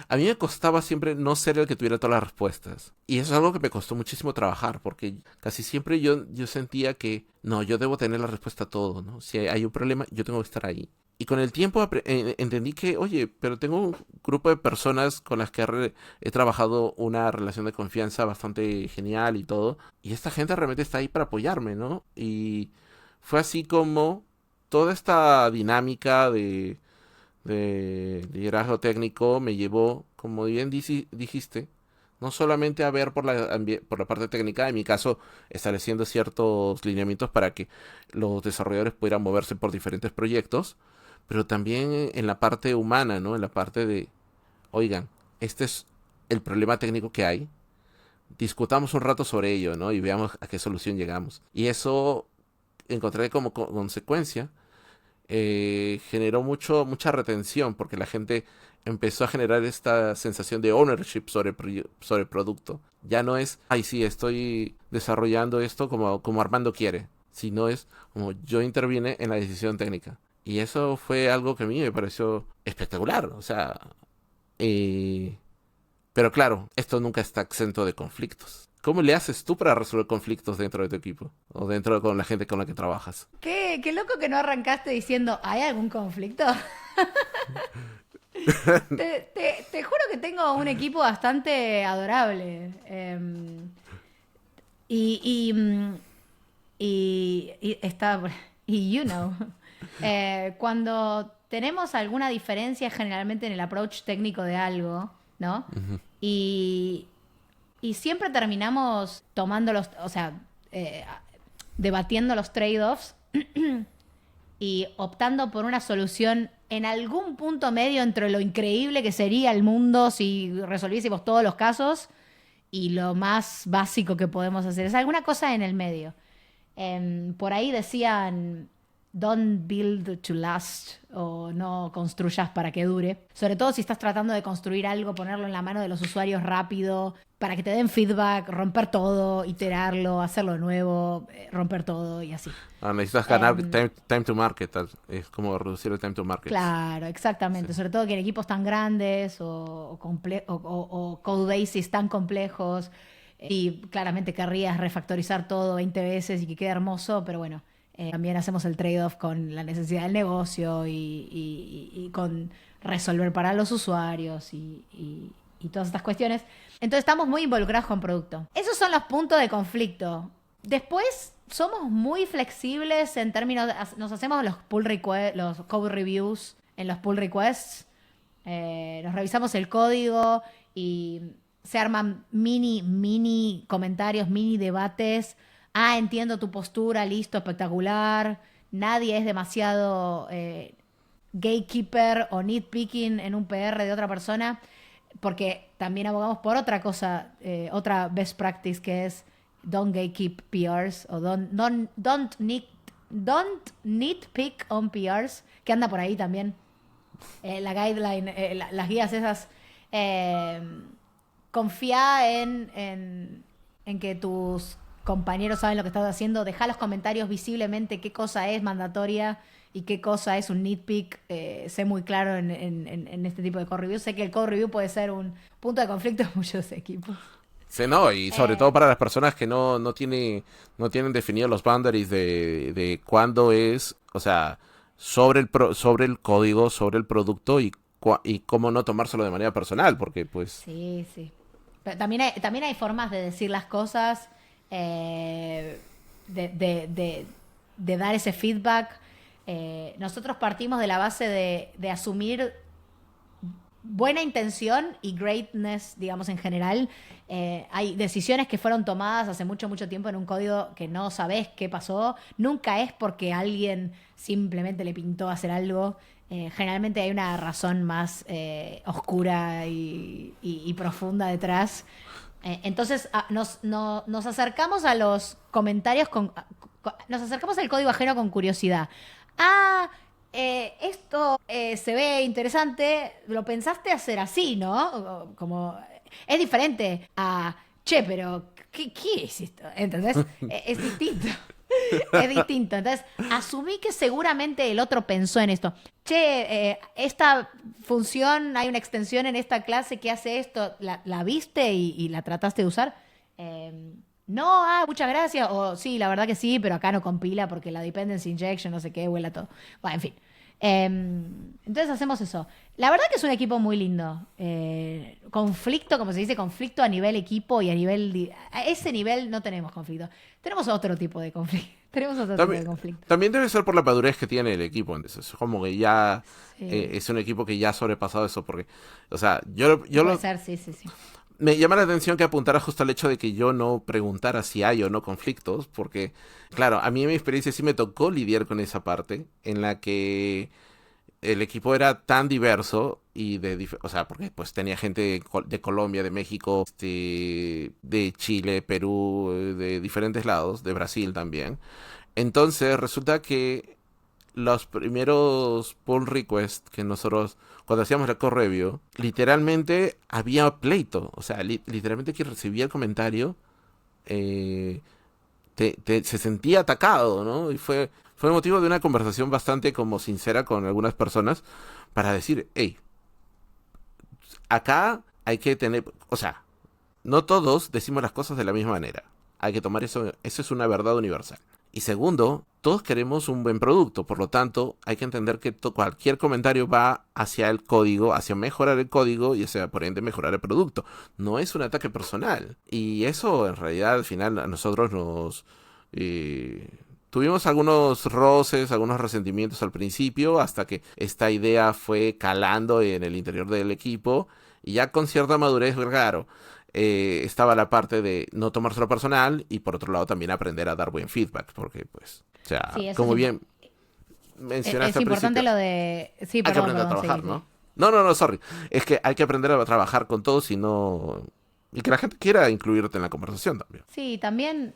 A mí me costaba siempre no ser el que tuviera todas las respuestas. Y eso es algo que me costó muchísimo trabajar, porque casi siempre yo sentía que, no, yo debo tener la respuesta a todo, ¿no? Si hay un problema, yo tengo que estar ahí. Y con el tiempo entendí que, oye, pero tengo un grupo de personas con las que he trabajado una relación de confianza bastante genial y todo. Y esta gente realmente está ahí para apoyarme, ¿no? Y fue así como toda esta dinámica de liderazgo técnico me llevó, como bien dijiste, no solamente a ver por la parte técnica, en mi caso, estableciendo ciertos lineamientos para que los desarrolladores pudieran moverse por diferentes proyectos, pero también en la parte humana, ¿no? En la parte de, oigan, este es el problema técnico que hay, discutamos un rato sobre ello, ¿no? Y veamos a qué solución llegamos. Y eso encontré como consecuencia generó mucha retención porque la gente empezó a generar esta sensación de ownership sobre el producto. Ya no es, ay, sí, estoy desarrollando esto como Armando quiere, sino es como yo intervine en la decisión técnica. Y eso fue algo que a mí me pareció espectacular. O sea, pero claro, esto nunca está exento de conflictos. ¿Cómo le haces tú para resolver conflictos dentro de tu equipo? O con la gente con la que trabajas. Qué loco que no arrancaste diciendo, ¿hay algún conflicto? Te juro que tengo un equipo bastante adorable. Y, y está, y cuando tenemos alguna diferencia generalmente en el approach técnico de algo, ¿no? Ujú. Y siempre terminamos tomando o sea, debatiendo los trade-offs y optando por una solución en algún punto medio entre lo increíble que sería el mundo si resolviésemos todos los casos y lo más básico que podemos hacer. Es alguna cosa en el medio. Por ahí decían, don't build to last, o no construyas para que dure. Sobre todo si estás tratando de construir algo, ponerlo en la mano de los usuarios rápido, para que te den feedback, romper todo, iterarlo, hacerlo de nuevo, romper todo y así. Necesitas ganar time to market. Es como reducir el time to market. Claro, exactamente. Sí. Sobre todo que en equipos tan grandes o codebases tan complejos. Y claramente querrías refactorizar todo 20 veces y que quede hermoso, pero bueno, también hacemos el trade-off con la necesidad del negocio y con resolver para los usuarios y todas estas cuestiones. Entonces estamos muy involucrados con producto. Esos son los puntos de conflicto. Después somos muy flexibles en términos de, nos hacemos los los code reviews en los pull requests. Nos revisamos el código y se arman mini comentarios, mini debates. Ah, entiendo tu postura, listo, espectacular. Nadie es demasiado gatekeeper o nitpicking en un PR de otra persona, porque también abogamos por otra cosa, otra best practice, que es don't gatekeep PRs o don't nitpick on PRs, que anda por ahí también. La guideline, las guías esas. Confía en que tus compañeros saben lo que estás haciendo. Deja los comentarios visiblemente qué cosa es mandatoria y qué cosa es un nitpick. Sé muy claro en este tipo de code review. Sé que el code review puede ser un punto de conflicto en muchos equipos. Sí, no, y sobre todo para las personas que no tienen definidos los boundaries de cuándo es, o sea, sobre el código, sobre el producto y cómo no tomárselo de manera personal, porque pues... Sí, sí. Pero también hay formas de decir las cosas, de dar ese feedback. Nosotros partimos de la base de asumir buena intención y greatness, digamos, en general. Hay decisiones que fueron tomadas hace mucho tiempo en un código que no sabés qué pasó. Nunca es porque alguien simplemente le pintó hacer algo. Generalmente hay una razón más oscura y profunda detrás. Entonces nos acercamos a los comentarios nos acercamos al código ajeno con curiosidad. Ah, esto se ve interesante, lo pensaste hacer así, ¿no? Como es diferente a, che, pero ¿qué es esto? ¿Entendés? Es distinto. Es distinto. Entonces, asumí que seguramente el otro pensó en esto. Che, esta función, hay una extensión en esta clase que hace esto. ¿La viste y la trataste de usar? No, muchas gracias. O sí, la verdad que sí, pero acá no compila porque la dependency injection, no sé qué, vuela todo. Bueno, en fin. Entonces hacemos eso. La verdad que es un equipo muy lindo. Conflicto, como se dice, conflicto a nivel equipo y a nivel... A ese nivel no tenemos conflicto. Tenemos otro tipo de conflicto. Tenemos otro tipo de conflicto. También debe ser por la madurez que tiene el equipo. Entonces, es como que ya Sí. es un equipo que ya ha sobrepasado eso. Porque, o sea, Puede ser, sí. me llama la atención que apuntara justo al hecho de que yo no preguntara si hay o no conflictos. Porque, claro, a mí en mi experiencia sí me tocó lidiar con esa parte en la que el equipo era tan diverso y o sea, porque pues tenía gente de Colombia, de México, de Chile, Perú, de diferentes lados, de Brasil también. Entonces resulta que los primeros pull requests que nosotros, cuando hacíamos la core review, literalmente había pleito. O sea, literalmente quien recibía el comentario eh, se sentía atacado, ¿no? Y fue motivo de una conversación bastante como sincera con algunas personas para decir, hey, acá hay que tener, o sea, no todos decimos las cosas de la misma manera. Hay que tomar eso es una verdad universal. Y segundo, todos queremos un buen producto, por lo tanto, hay que entender que cualquier comentario va hacia el código, hacia mejorar el código y hacia, por ende, mejorar el producto. No es un ataque personal. Y eso, en realidad, al final, a nosotros nos... tuvimos algunos roces, algunos resentimientos al principio, hasta que esta idea fue calando en el interior del equipo, y ya con cierta madurez, claro, estaba la parte de no tomárselo personal y por otro lado también aprender a dar buen feedback, porque pues, o sea, Sí, como es bien mencionaste es al importante principio, lo de... Sí, hay que perdón, aprender a trabajar, sí. ¿no? No, sorry. Es que hay que aprender a trabajar con todos y no... Y que la gente quiera incluirte en la conversación también. Sí, también...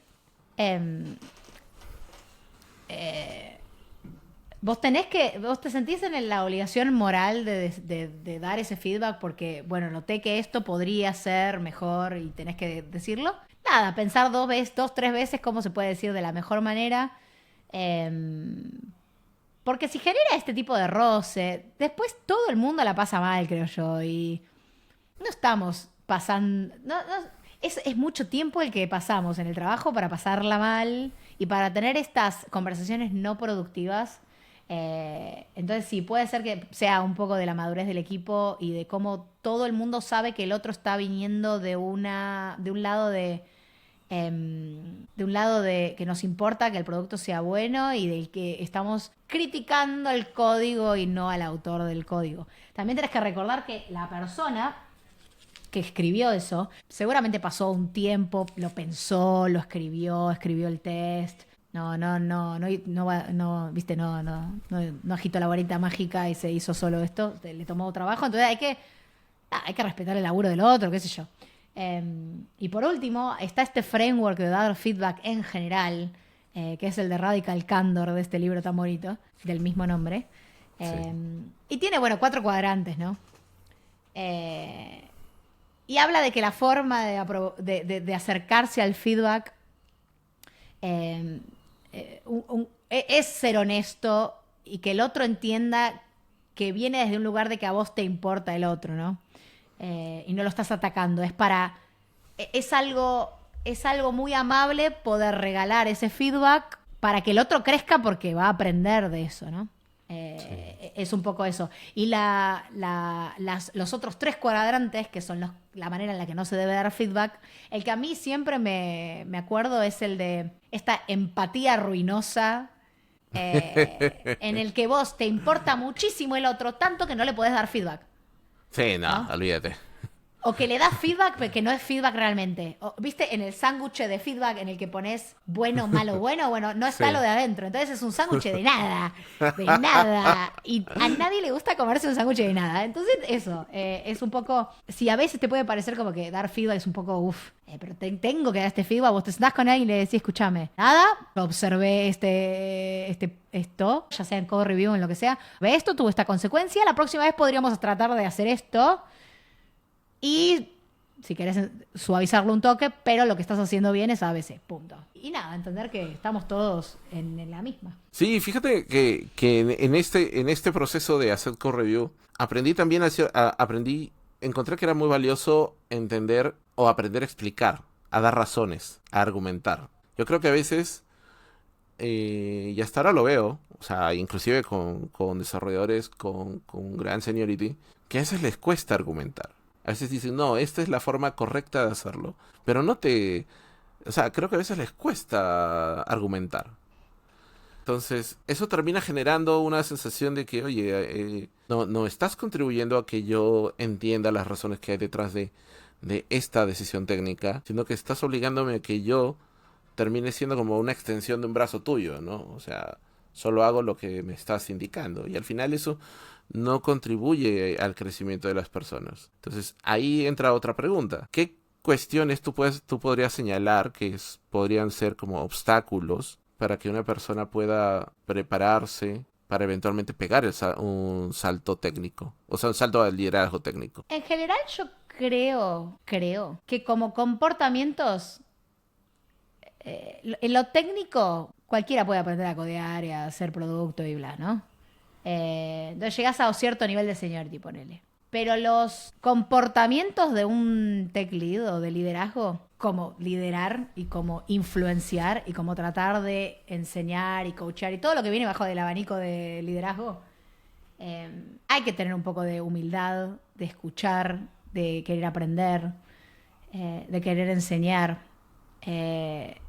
vos te sentís en la obligación moral de dar ese feedback porque, bueno, noté que esto podría ser mejor y tenés que decirlo. Nada, pensar tres veces cómo se puede decir de la mejor manera. Porque si genera este tipo de roce, después todo el mundo la pasa mal, creo yo. Y no estamos pasando... Es mucho tiempo el que pasamos en el trabajo para pasarla mal y para tener estas conversaciones no productivas. Entonces sí, puede ser que sea un poco de la madurez del equipo y de cómo todo el mundo sabe que el otro está viniendo de un lado de que nos importa que el producto sea bueno y del que estamos criticando el código y no al autor del código. También tenés que recordar que la persona que escribió eso, seguramente pasó un tiempo, lo pensó, lo escribió el test. Viste, no agitó la varita mágica y se hizo solo esto, le tomó trabajo, entonces hay que respetar el laburo del otro, qué sé yo. Y por último, está este framework de dar feedback en general, que es el de Radical Candor de este libro tan bonito, del mismo nombre. Sí. Y tiene, bueno, 4 cuadrantes, ¿no? Y habla de que la forma de acercarse al feedback es ser honesto y que el otro entienda que viene desde un lugar de que a vos te importa el otro, ¿no? Y no lo estás atacando. Es algo muy amable poder regalar ese feedback para que el otro crezca porque va a aprender de eso, ¿no? Es un poco eso. Y los otros 3 cuadrantes, que son la manera en la que no se debe dar feedback, el que a mí siempre me acuerdo es el de esta empatía ruinosa, en el que vos te importa muchísimo el otro, tanto que no le podés dar feedback. Sí, no, ¿No? olvídate. O que le das feedback, pero que no es feedback realmente. ¿Viste? En el sándwich de feedback en el que pones bueno, malo, bueno, no está Sí. lo de adentro. Entonces es un sándwich de nada. De nada. Y a nadie le gusta comerse un sándwich de nada. Entonces eso, es un poco... Si a veces te puede parecer como que dar feedback es un poco, pero tengo que dar este feedback. Vos te sentás con alguien y le decís, escúchame, nada, observé esto, ya sea en code review o en lo que sea. Ve esto, tuvo esta consecuencia. La próxima vez podríamos tratar de hacer esto. Y si querés suavizarlo un toque, pero lo que estás haciendo bien es ABC, punto. Y nada, entender que estamos todos en la misma. Sí, fíjate que en este proceso de hacer code review, aprendí también encontré que era muy valioso entender o aprender a explicar, a dar razones, a argumentar. Yo creo que a veces, y hasta ahora lo veo, o sea, inclusive con desarrolladores con gran seniority, que a veces les cuesta argumentar. A veces dicen, no, esta es la forma correcta de hacerlo. Pero o sea, creo que a veces les cuesta argumentar. Entonces, eso termina generando una sensación de que, oye, no estás contribuyendo a que yo entienda las razones que hay detrás de esta decisión técnica, sino que estás obligándome a que yo termine siendo como una extensión de un brazo tuyo, ¿no? O sea, solo hago lo que me estás indicando. Y al final eso no contribuye al crecimiento de las personas. Entonces, ahí entra otra pregunta. ¿Qué cuestiones tú podrías señalar que podrían ser como obstáculos para que una persona pueda prepararse para eventualmente pegar un salto técnico? O sea, un salto al liderazgo técnico. En general yo creo que como comportamientos, en lo técnico cualquiera puede aprender a codear y a hacer producto y bla, ¿no? Entonces llegás a un cierto nivel de seniority, ponele. Pero los comportamientos de un tech lead o de liderazgo, como liderar y como influenciar y como tratar de enseñar y coachar y todo lo que viene bajo del abanico de liderazgo, hay que tener un poco de humildad, de escuchar, de querer aprender, de querer enseñar, de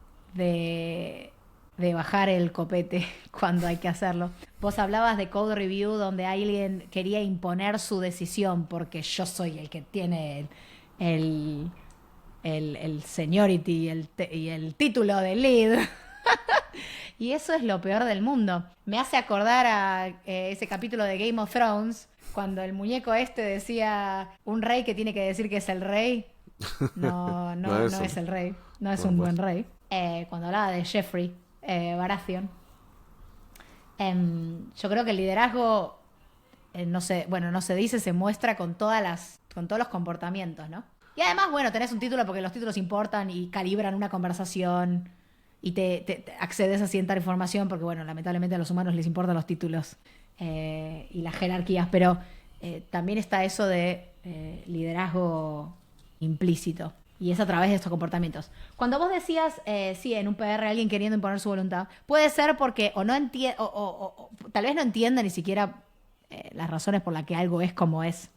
bajar el copete cuando hay que hacerlo. Vos hablabas de code review donde alguien quería imponer su decisión porque yo soy el que tiene el seniority y el título de lead. Y eso es lo peor del mundo. Me hace acordar a ese capítulo de Game of Thrones cuando el muñeco este decía un rey que tiene que decir que es el rey. No es el rey. No es un buen rey. Cuando hablaba de Jeffrey Baratheon. Yo creo que el liderazgo no se dice, se muestra con todos los comportamientos, ¿no? Y además, bueno, tenés un título porque los títulos importan y calibran una conversación y te accedes a cierta información porque, bueno, lamentablemente a los humanos les importan los títulos y las jerarquías, pero también está eso de liderazgo implícito. Y es a través de estos comportamientos. Cuando vos decías, sí, en un PR alguien queriendo imponer su voluntad, puede ser porque o no entiende, o tal vez no entienda ni siquiera las razones por las que algo es como es,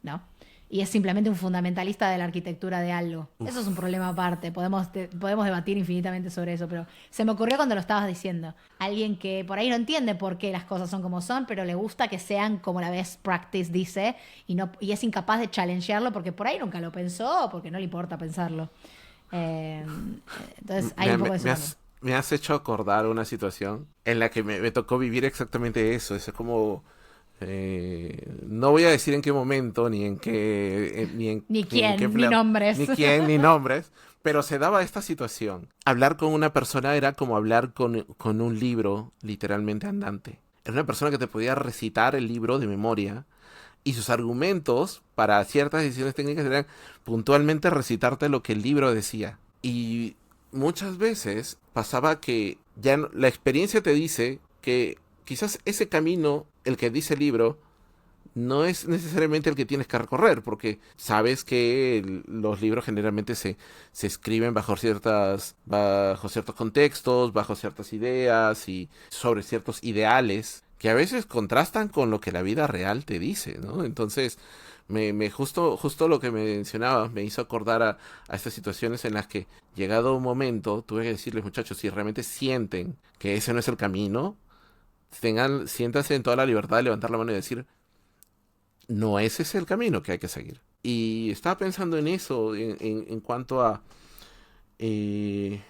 ¿no? Y es simplemente un fundamentalista de la arquitectura de algo. Uf. Eso es un problema aparte. Podemos debatir infinitamente sobre eso, pero se me ocurrió cuando lo estabas diciendo. Alguien que por ahí no entiende por qué las cosas son como son, pero le gusta que sean como la best practice dice, y es incapaz de challengearlo porque por ahí nunca lo pensó o porque no le importa pensarlo. Entonces hay un poco de eso. Me has hecho acordar una situación en la que me tocó vivir exactamente eso. Es como... no voy a decir en qué momento, ni en qué... Ni ni en qué quién, ni nombres. ni quién, ni nombres. Pero se daba esta situación. Hablar con una persona era como hablar con un libro literalmente andante. Era una persona que te podía recitar el libro de memoria y sus argumentos para ciertas decisiones técnicas eran puntualmente recitarte lo que el libro decía. Y muchas veces pasaba que ya la experiencia te dice que quizás ese camino, el que dice el libro, no es necesariamente el que tienes que recorrer, porque sabes que los libros generalmente se escriben bajo ciertos contextos, bajo ciertas ideas y sobre ciertos ideales que a veces contrastan con lo que la vida real te dice, ¿no? Entonces, justo lo que me mencionabas me hizo acordar a estas situaciones en las que, llegado un momento, tuve que decirles, muchachos, si realmente sienten que ese no es el camino, siéntanse en toda la libertad de levantar la mano y decir, no, ese es el camino que hay que seguir. Y estaba pensando en eso, en cuanto a,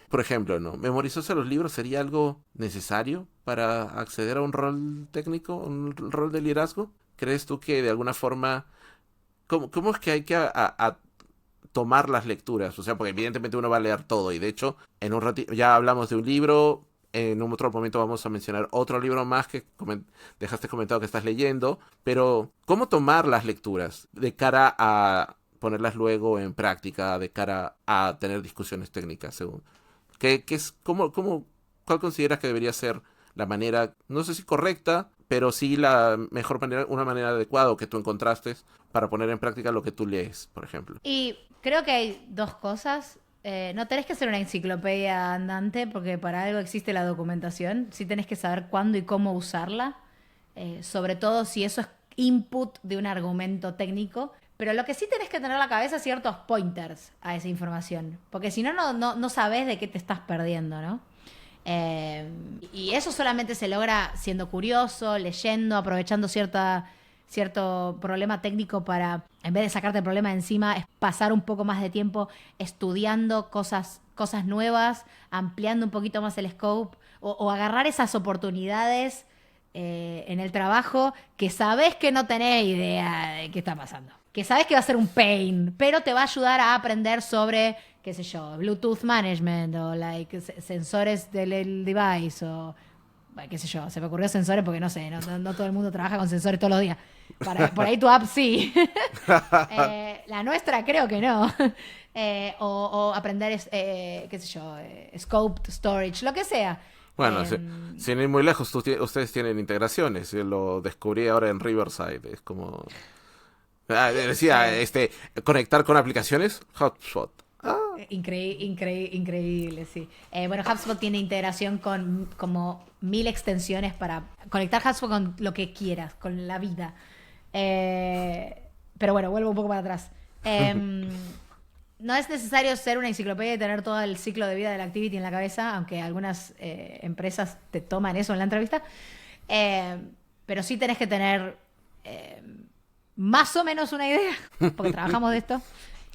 por ejemplo, ¿no? ¿Memorizarse los libros sería algo necesario para acceder a un rol técnico, un rol de liderazgo? ¿Crees tú que de alguna forma, cómo es que hay que a tomar las lecturas? O sea, porque evidentemente uno va a leer todo y de hecho, en un ratito, ya hablamos de un libro. En un otro momento vamos a mencionar otro libro más que dejaste comentado que estás leyendo. Pero, ¿cómo tomar las lecturas de cara a ponerlas luego en práctica, de cara a tener discusiones técnicas? Según ¿cuál consideras que debería ser la manera, no sé si correcta, pero sí la mejor manera, una manera adecuada o que tú encontraste para poner en práctica lo que tú lees, por ejemplo? Y creo que hay dos cosas. No tenés que ser una enciclopedia andante porque para algo existe la documentación. Sí tenés que saber cuándo y cómo usarla, sobre todo si eso es input de un argumento técnico. Pero lo que sí tenés que tener en la cabeza es ciertos pointers a esa información, porque si no, no sabés de qué te estás perdiendo, ¿no? Y eso solamente se logra siendo curioso, leyendo, aprovechando cierto problema técnico para, en vez de sacarte el problema de encima, es pasar un poco más de tiempo estudiando cosas nuevas, ampliando un poquito más el scope o agarrar esas oportunidades en el trabajo que sabes que no tenés idea de qué está pasando. Que sabes que va a ser un pain, pero te va a ayudar a aprender sobre, qué sé yo, Bluetooth management o sensores del device o bueno, qué sé yo, se me ocurrió sensores porque no sé, no todo el mundo trabaja con sensores todos los días. Por ahí tu app sí. La nuestra creo que no. O aprender, qué sé yo, scoped storage, lo que sea. Bueno, sin ir muy lejos, ustedes tienen integraciones. Yo lo descubrí ahora en Riverside. Es como... decía, conectar con aplicaciones, HubSpot. Increíble, sí. Bueno, HubSpot tiene integración con como 1000 extensiones para conectar HubSpot con lo que quieras, con la vida. Pero bueno, vuelvo un poco para atrás. No es necesario ser una enciclopedia y tener todo el ciclo de vida del activity en la cabeza, aunque algunas empresas te toman eso en la entrevista. Pero sí tenés que tener más o menos una idea, porque trabajamos de esto.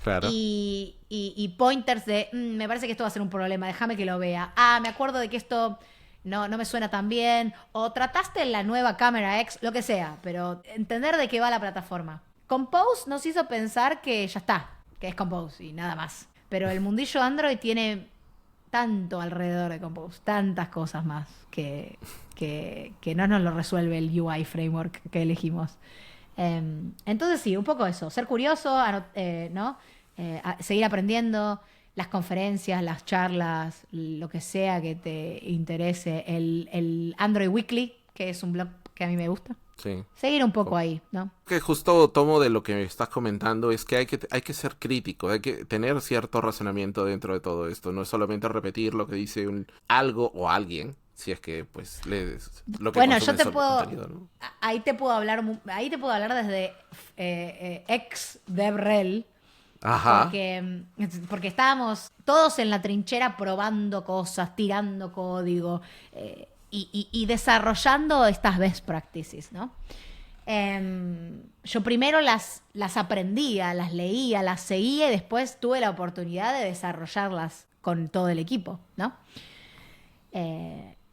Claro. Y pointers de, me parece que esto va a ser un problema, déjame que lo vea. Me acuerdo de que esto no me suena tan bien. O trataste la nueva cámara X, lo que sea, pero entender de qué va la plataforma. Compose nos hizo pensar que ya está, que es Compose y nada más. Pero el mundillo Android tiene tanto alrededor de Compose, tantas cosas más que no nos lo resuelve el UI framework que elegimos. Entonces sí, un poco eso, ser curioso, ¿no? Seguir aprendiendo, las conferencias, las charlas, lo que sea que te interese. El Android Weekly, que es un blog que a mí me gusta. Sí. Seguir un poco ahí, ¿no? Que justo tomo de lo que me estás comentando es que hay que ser crítico, hay que tener cierto razonamiento dentro de todo esto. No es solamente repetir lo que dice algo o alguien, si es que pues lo que Bueno, yo consumen te sobre puedo, contenido, ¿no? ahí te puedo hablar desde ex DevRel, Ajá. porque estábamos todos en la trinchera probando cosas, tirando código y desarrollando estas best practices, ¿no? Yo primero las aprendía, las leía, las seguía y después tuve la oportunidad de desarrollarlas con todo el equipo, ¿no?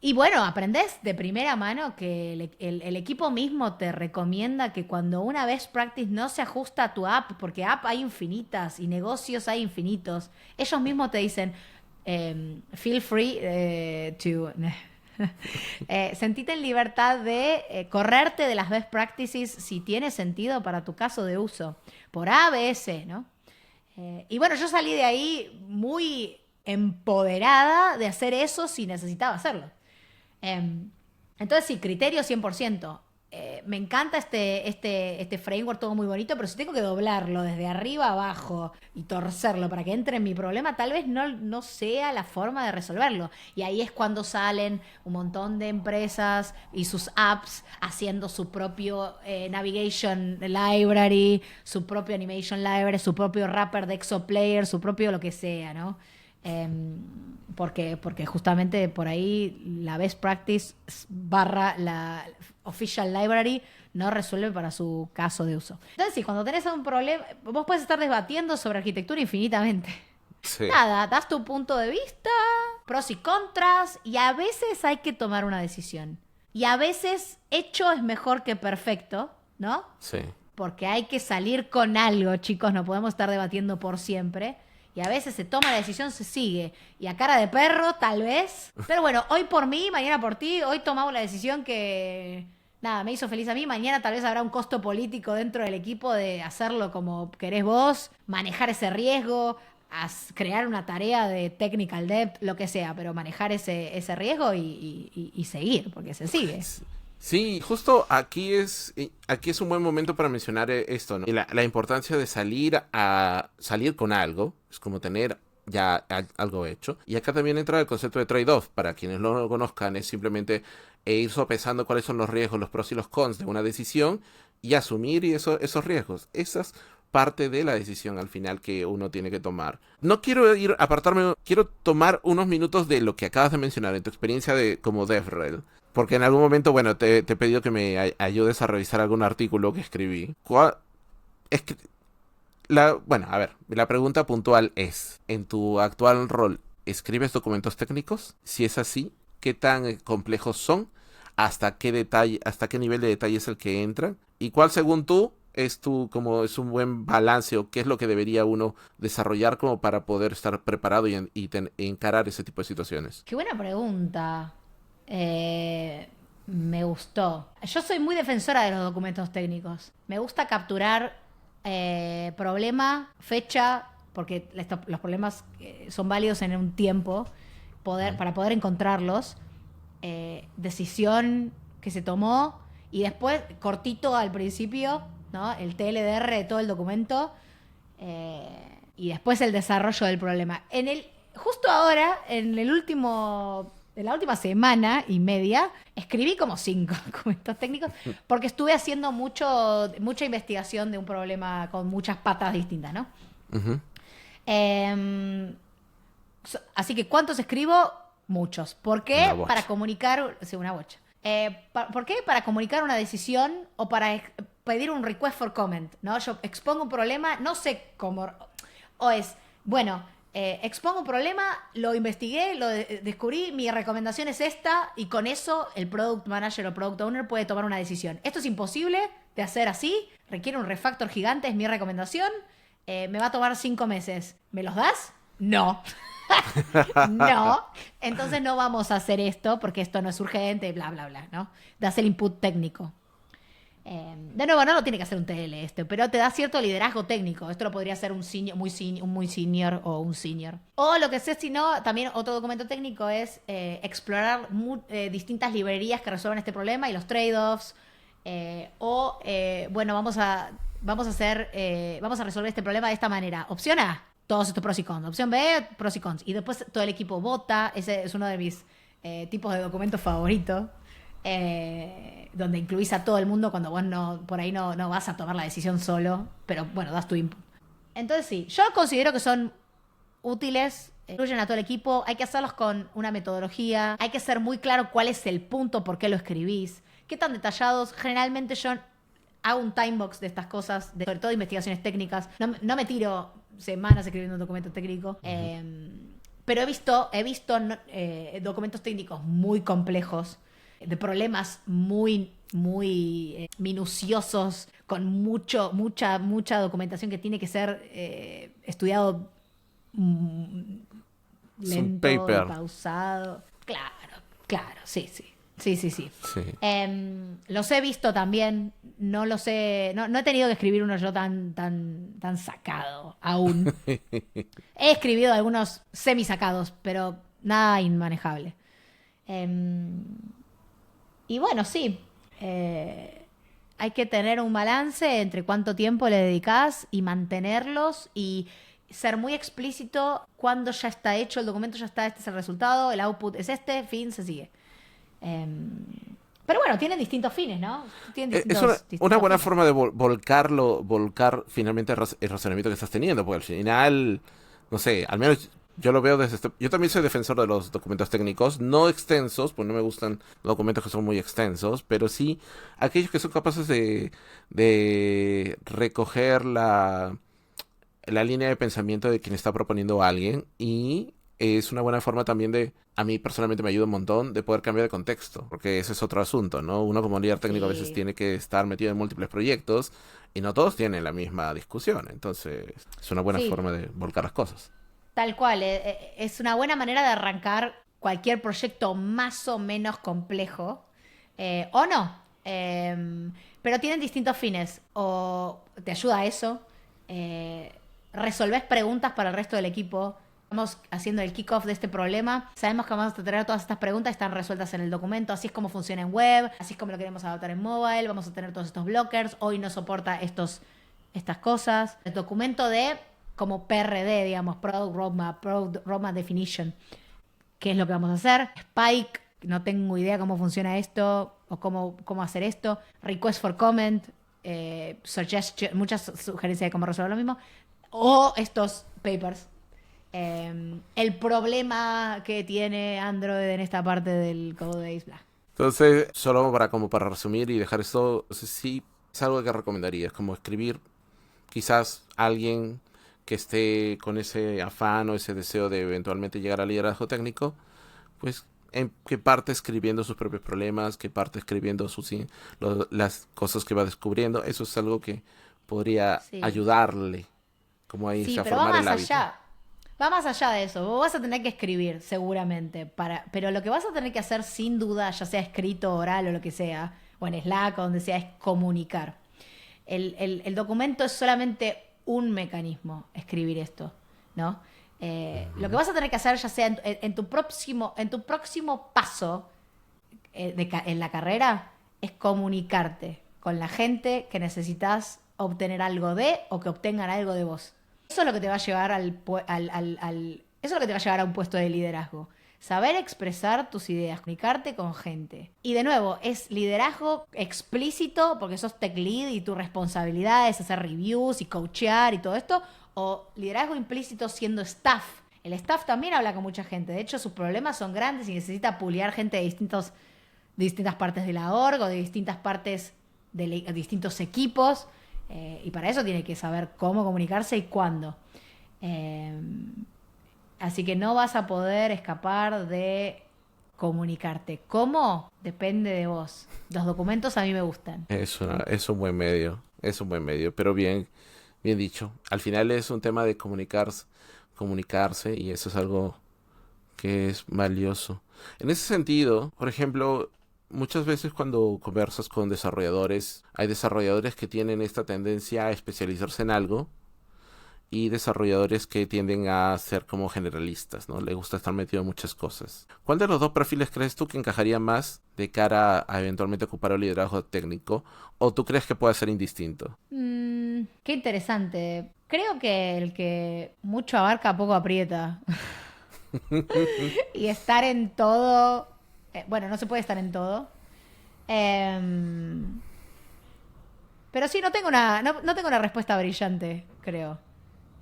Y bueno, aprendes de primera mano que el equipo mismo te recomienda que cuando una best practice no se ajusta a tu app, porque app hay infinitas y negocios hay infinitos, ellos mismos te dicen, feel free to... sentite en libertad de correrte de las best practices si tiene sentido para tu caso de uso, por A, B, C, ¿no? Y bueno, yo salí de ahí muy empoderada de hacer eso si necesitaba hacerlo. Entonces sí, criterio 100%. Me encanta este framework, todo muy bonito, pero si tengo que doblarlo desde arriba a abajo y torcerlo para que entre en mi problema, tal vez no sea la forma de resolverlo. Y ahí es cuando salen un montón de empresas y sus apps haciendo su propio navigation library, su propio animation library, su propio wrapper de Exoplayer, su propio lo que sea, ¿no? Porque justamente por ahí la best practice barra la official library no resuelve para su caso de uso. Entonces, sí, cuando tenés un problema, vos puedes estar debatiendo sobre arquitectura infinitamente. Sí. Nada, das tu punto de vista, pros y contras, y a veces hay que tomar una decisión. Y a veces hecho es mejor que perfecto, ¿no? Sí. Porque hay que salir con algo, chicos, no podemos estar debatiendo por siempre. Y a veces se toma la decisión, se sigue. Y a cara de perro, tal vez. Pero bueno, hoy por mí, mañana por ti. Hoy tomamos la decisión que, nada, me hizo feliz a mí. Mañana tal vez habrá un costo político dentro del equipo de hacerlo como querés vos, manejar ese riesgo, crear una tarea de technical debt, lo que sea, pero manejar ese riesgo y seguir, porque se sigue. Sí, justo aquí es un buen momento para mencionar esto, ¿no? Y la importancia de salir con algo, es como tener ya algo hecho. Y acá también entra el concepto de trade-off. Para quienes no lo conozcan, es simplemente ir sopesando cuáles son los riesgos, los pros y los cons de una decisión y asumir esos riesgos. Esa es parte de la decisión al final que uno tiene que tomar. No quiero apartarme, quiero tomar unos minutos de lo que acabas de mencionar en tu experiencia como DevRel. Porque en algún momento, bueno, te he pedido que me ayudes a revisar algún artículo que escribí. Bueno, a ver, la pregunta puntual es, en tu actual rol, ¿escribes documentos técnicos? Si es así, ¿qué tan complejos son? ¿Hasta qué detalle, hasta qué nivel de detalle es el que entran? ¿Y cuál, según tú, como es un buen balance o qué es lo que debería uno desarrollar como para poder estar preparado y encarar ese tipo de situaciones? Qué buena pregunta. Me gustó. Yo soy muy defensora de los documentos técnicos. Me gusta capturar problema, fecha, porque los problemas son válidos en un tiempo para poder encontrarlos. Decisión que se tomó y después cortito al principio, ¿no? El TLDR de todo el documento y después el desarrollo del problema. Justo ahora, en la última semana y media, escribí como 5 documentos técnicos porque estuve haciendo mucha investigación de un problema con muchas patas distintas, ¿no? Uh-huh. Así que, ¿cuántos escribo? Muchos. ¿Por qué? Una bocha. Para comunicar... Sí, una bocha. ¿Por qué? Para comunicar una decisión o para pedir un request for comment, ¿no? Yo expongo un problema, no sé cómo... O es, bueno... expongo un problema, lo investigué, lo descubrí, mi recomendación es esta y con eso el product manager o product owner puede tomar una decisión. Esto es imposible de hacer así, requiere un refactor gigante, es mi recomendación, me va a tomar 5 meses. ¿Me los das? No. No. Entonces no vamos a hacer esto porque esto no es urgente, bla, bla, bla, ¿no? Das el input técnico. De nuevo, no lo tiene que hacer un TL pero te da cierto liderazgo técnico. Esto lo podría hacer un muy senior o un senior. O lo que sé, si no, también otro documento técnico es explorar distintas librerías que resuelven este problema y los trade-offs. Bueno, vamos a resolver este problema de esta manera. Opción A, todos estos pros y cons. Opción B, pros y cons. Y después todo el equipo vota. Ese es uno de mis tipos de documentos favoritos. Donde incluís a todo el mundo cuando vos por ahí no vas a tomar la decisión solo. Pero bueno, das tu input. Entonces sí, yo considero que son útiles, incluyen a todo el equipo, hay que hacerlos con una metodología, hay que ser muy claro cuál es el punto, por qué lo escribís, qué tan detallados. Generalmente yo hago un timebox de estas cosas, sobre todo investigaciones técnicas. No me tiro semanas escribiendo un documento técnico, pero he visto documentos técnicos muy complejos, de problemas muy minuciosos, con mucha documentación que tiene que ser estudiado lento, pausado. Claro, sí. Sí. Los he visto también, no he tenido que escribir uno yo tan sacado aún. He escribido algunos semi-sacados, pero nada inmanejable. Y bueno, sí, hay que tener un balance entre cuánto tiempo le dedicás y mantenerlos y ser muy explícito cuando ya está hecho el documento, ya está, este es el resultado, el output es este, fin, se sigue. Pero bueno, tienen distintos fines, ¿no? Es una buena forma de volcar finalmente el razonamiento que estás teniendo, porque al final, no sé, al menos yo lo veo desde yo también soy defensor de los documentos técnicos, no extensos, pues no me gustan documentos que son muy extensos, pero sí aquellos que son capaces de recoger la línea de pensamiento de quien está proponiendo a alguien, y es una buena forma también a mí personalmente me ayuda un montón de poder cambiar de contexto, porque ese es otro asunto, ¿no? Uno como líder técnico a veces tiene que estar metido en múltiples proyectos y no todos tienen la misma discusión, entonces es una buena forma de volcar las cosas. Tal cual, es una buena manera de arrancar cualquier proyecto más o menos complejo, o no, pero tienen distintos fines, o te ayuda a eso, resolvés preguntas para el resto del equipo. Estamos haciendo el kickoff de este problema, sabemos que vamos a tener todas estas preguntas, están resueltas en el documento, así es como funciona en web, así es como lo queremos adaptar en mobile, vamos a tener todos estos blockers, hoy no soporta estas cosas. El documento como PRD, digamos, Product Roadmap Definition. ¿Qué es lo que vamos a hacer? Spike, no tengo idea cómo funciona esto o cómo hacer esto. Request for comment, muchas sugerencias de cómo resolver lo mismo. O estos papers. El problema que tiene Android en esta parte del Codebase, bla. Entonces, solo para resumir y dejar esto, no sé si es algo que recomendaría, es como escribir quizás a alguien que esté con ese afán o ese deseo de eventualmente llegar al liderazgo técnico, pues en qué parte escribiendo sus propios problemas, qué parte escribiendo las cosas que va descubriendo. Eso es algo que podría ayudarle como a irse a formar el hábito. Va más allá de eso. Vos vas a tener que escribir, seguramente, pero lo que vas a tener que hacer, sin duda, ya sea escrito, oral o lo que sea, o en Slack o donde sea, es comunicar. El documento es solamente un mecanismo, escribir esto, ¿no? Lo que vas a tener que hacer, ya sea en tu próximo paso en la carrera, es comunicarte con la gente que necesitas obtener algo de, o que obtengan algo de vos. Eso es lo que te va a llevar eso es lo que te va a llevar a un puesto de liderazgo. Saber expresar tus ideas, comunicarte con gente. Y de nuevo, es liderazgo explícito porque sos tech lead y tu responsabilidad es hacer reviews y coachear y todo esto, o liderazgo implícito siendo staff. El staff también habla con mucha gente. De hecho, sus problemas son grandes y necesita puliar gente de distintas partes de la org o de distintas partes de distintos equipos. Y para eso tiene que saber cómo comunicarse y cuándo. Así que no vas a poder escapar de comunicarte. ¿Cómo? Depende de vos. Los documentos a mí me gustan. Es un buen medio. Pero bien dicho. Al final es un tema de comunicarse, y eso es algo que es valioso. En ese sentido, por ejemplo, muchas veces cuando conversas con desarrolladores, hay desarrolladores que tienen esta tendencia a especializarse en algo y desarrolladores que tienden a ser como generalistas, ¿no? Les gusta estar metido en muchas cosas. ¿Cuál de los dos perfiles crees tú que encajaría más de cara a eventualmente ocupar el liderazgo técnico? ¿O tú crees que puede ser indistinto? Qué interesante. Creo que el que mucho abarca, poco aprieta. Y estar en todo... bueno, no se puede estar en todo. Em, pero sí, no tengo una respuesta brillante, creo.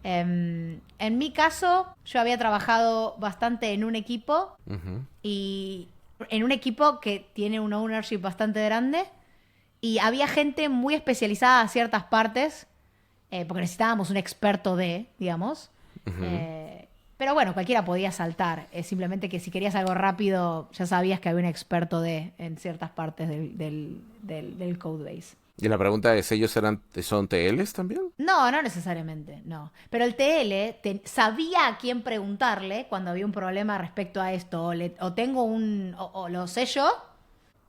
En mi caso, yo había trabajado bastante en un equipo Ujú, y en un equipo que tiene un ownership bastante grande y había gente muy especializada a ciertas partes, porque necesitábamos un experto de, digamos. ujú. Eh, pero bueno, cualquiera podía saltar. Es simplemente que si querías algo rápido, ya sabías que había un experto de en ciertas partes del codebase. Y la pregunta es, ¿son TLs también? No, no necesariamente, no. Pero el TL sabía a quién preguntarle cuando había un problema respecto a esto. O tengo o lo sé yo,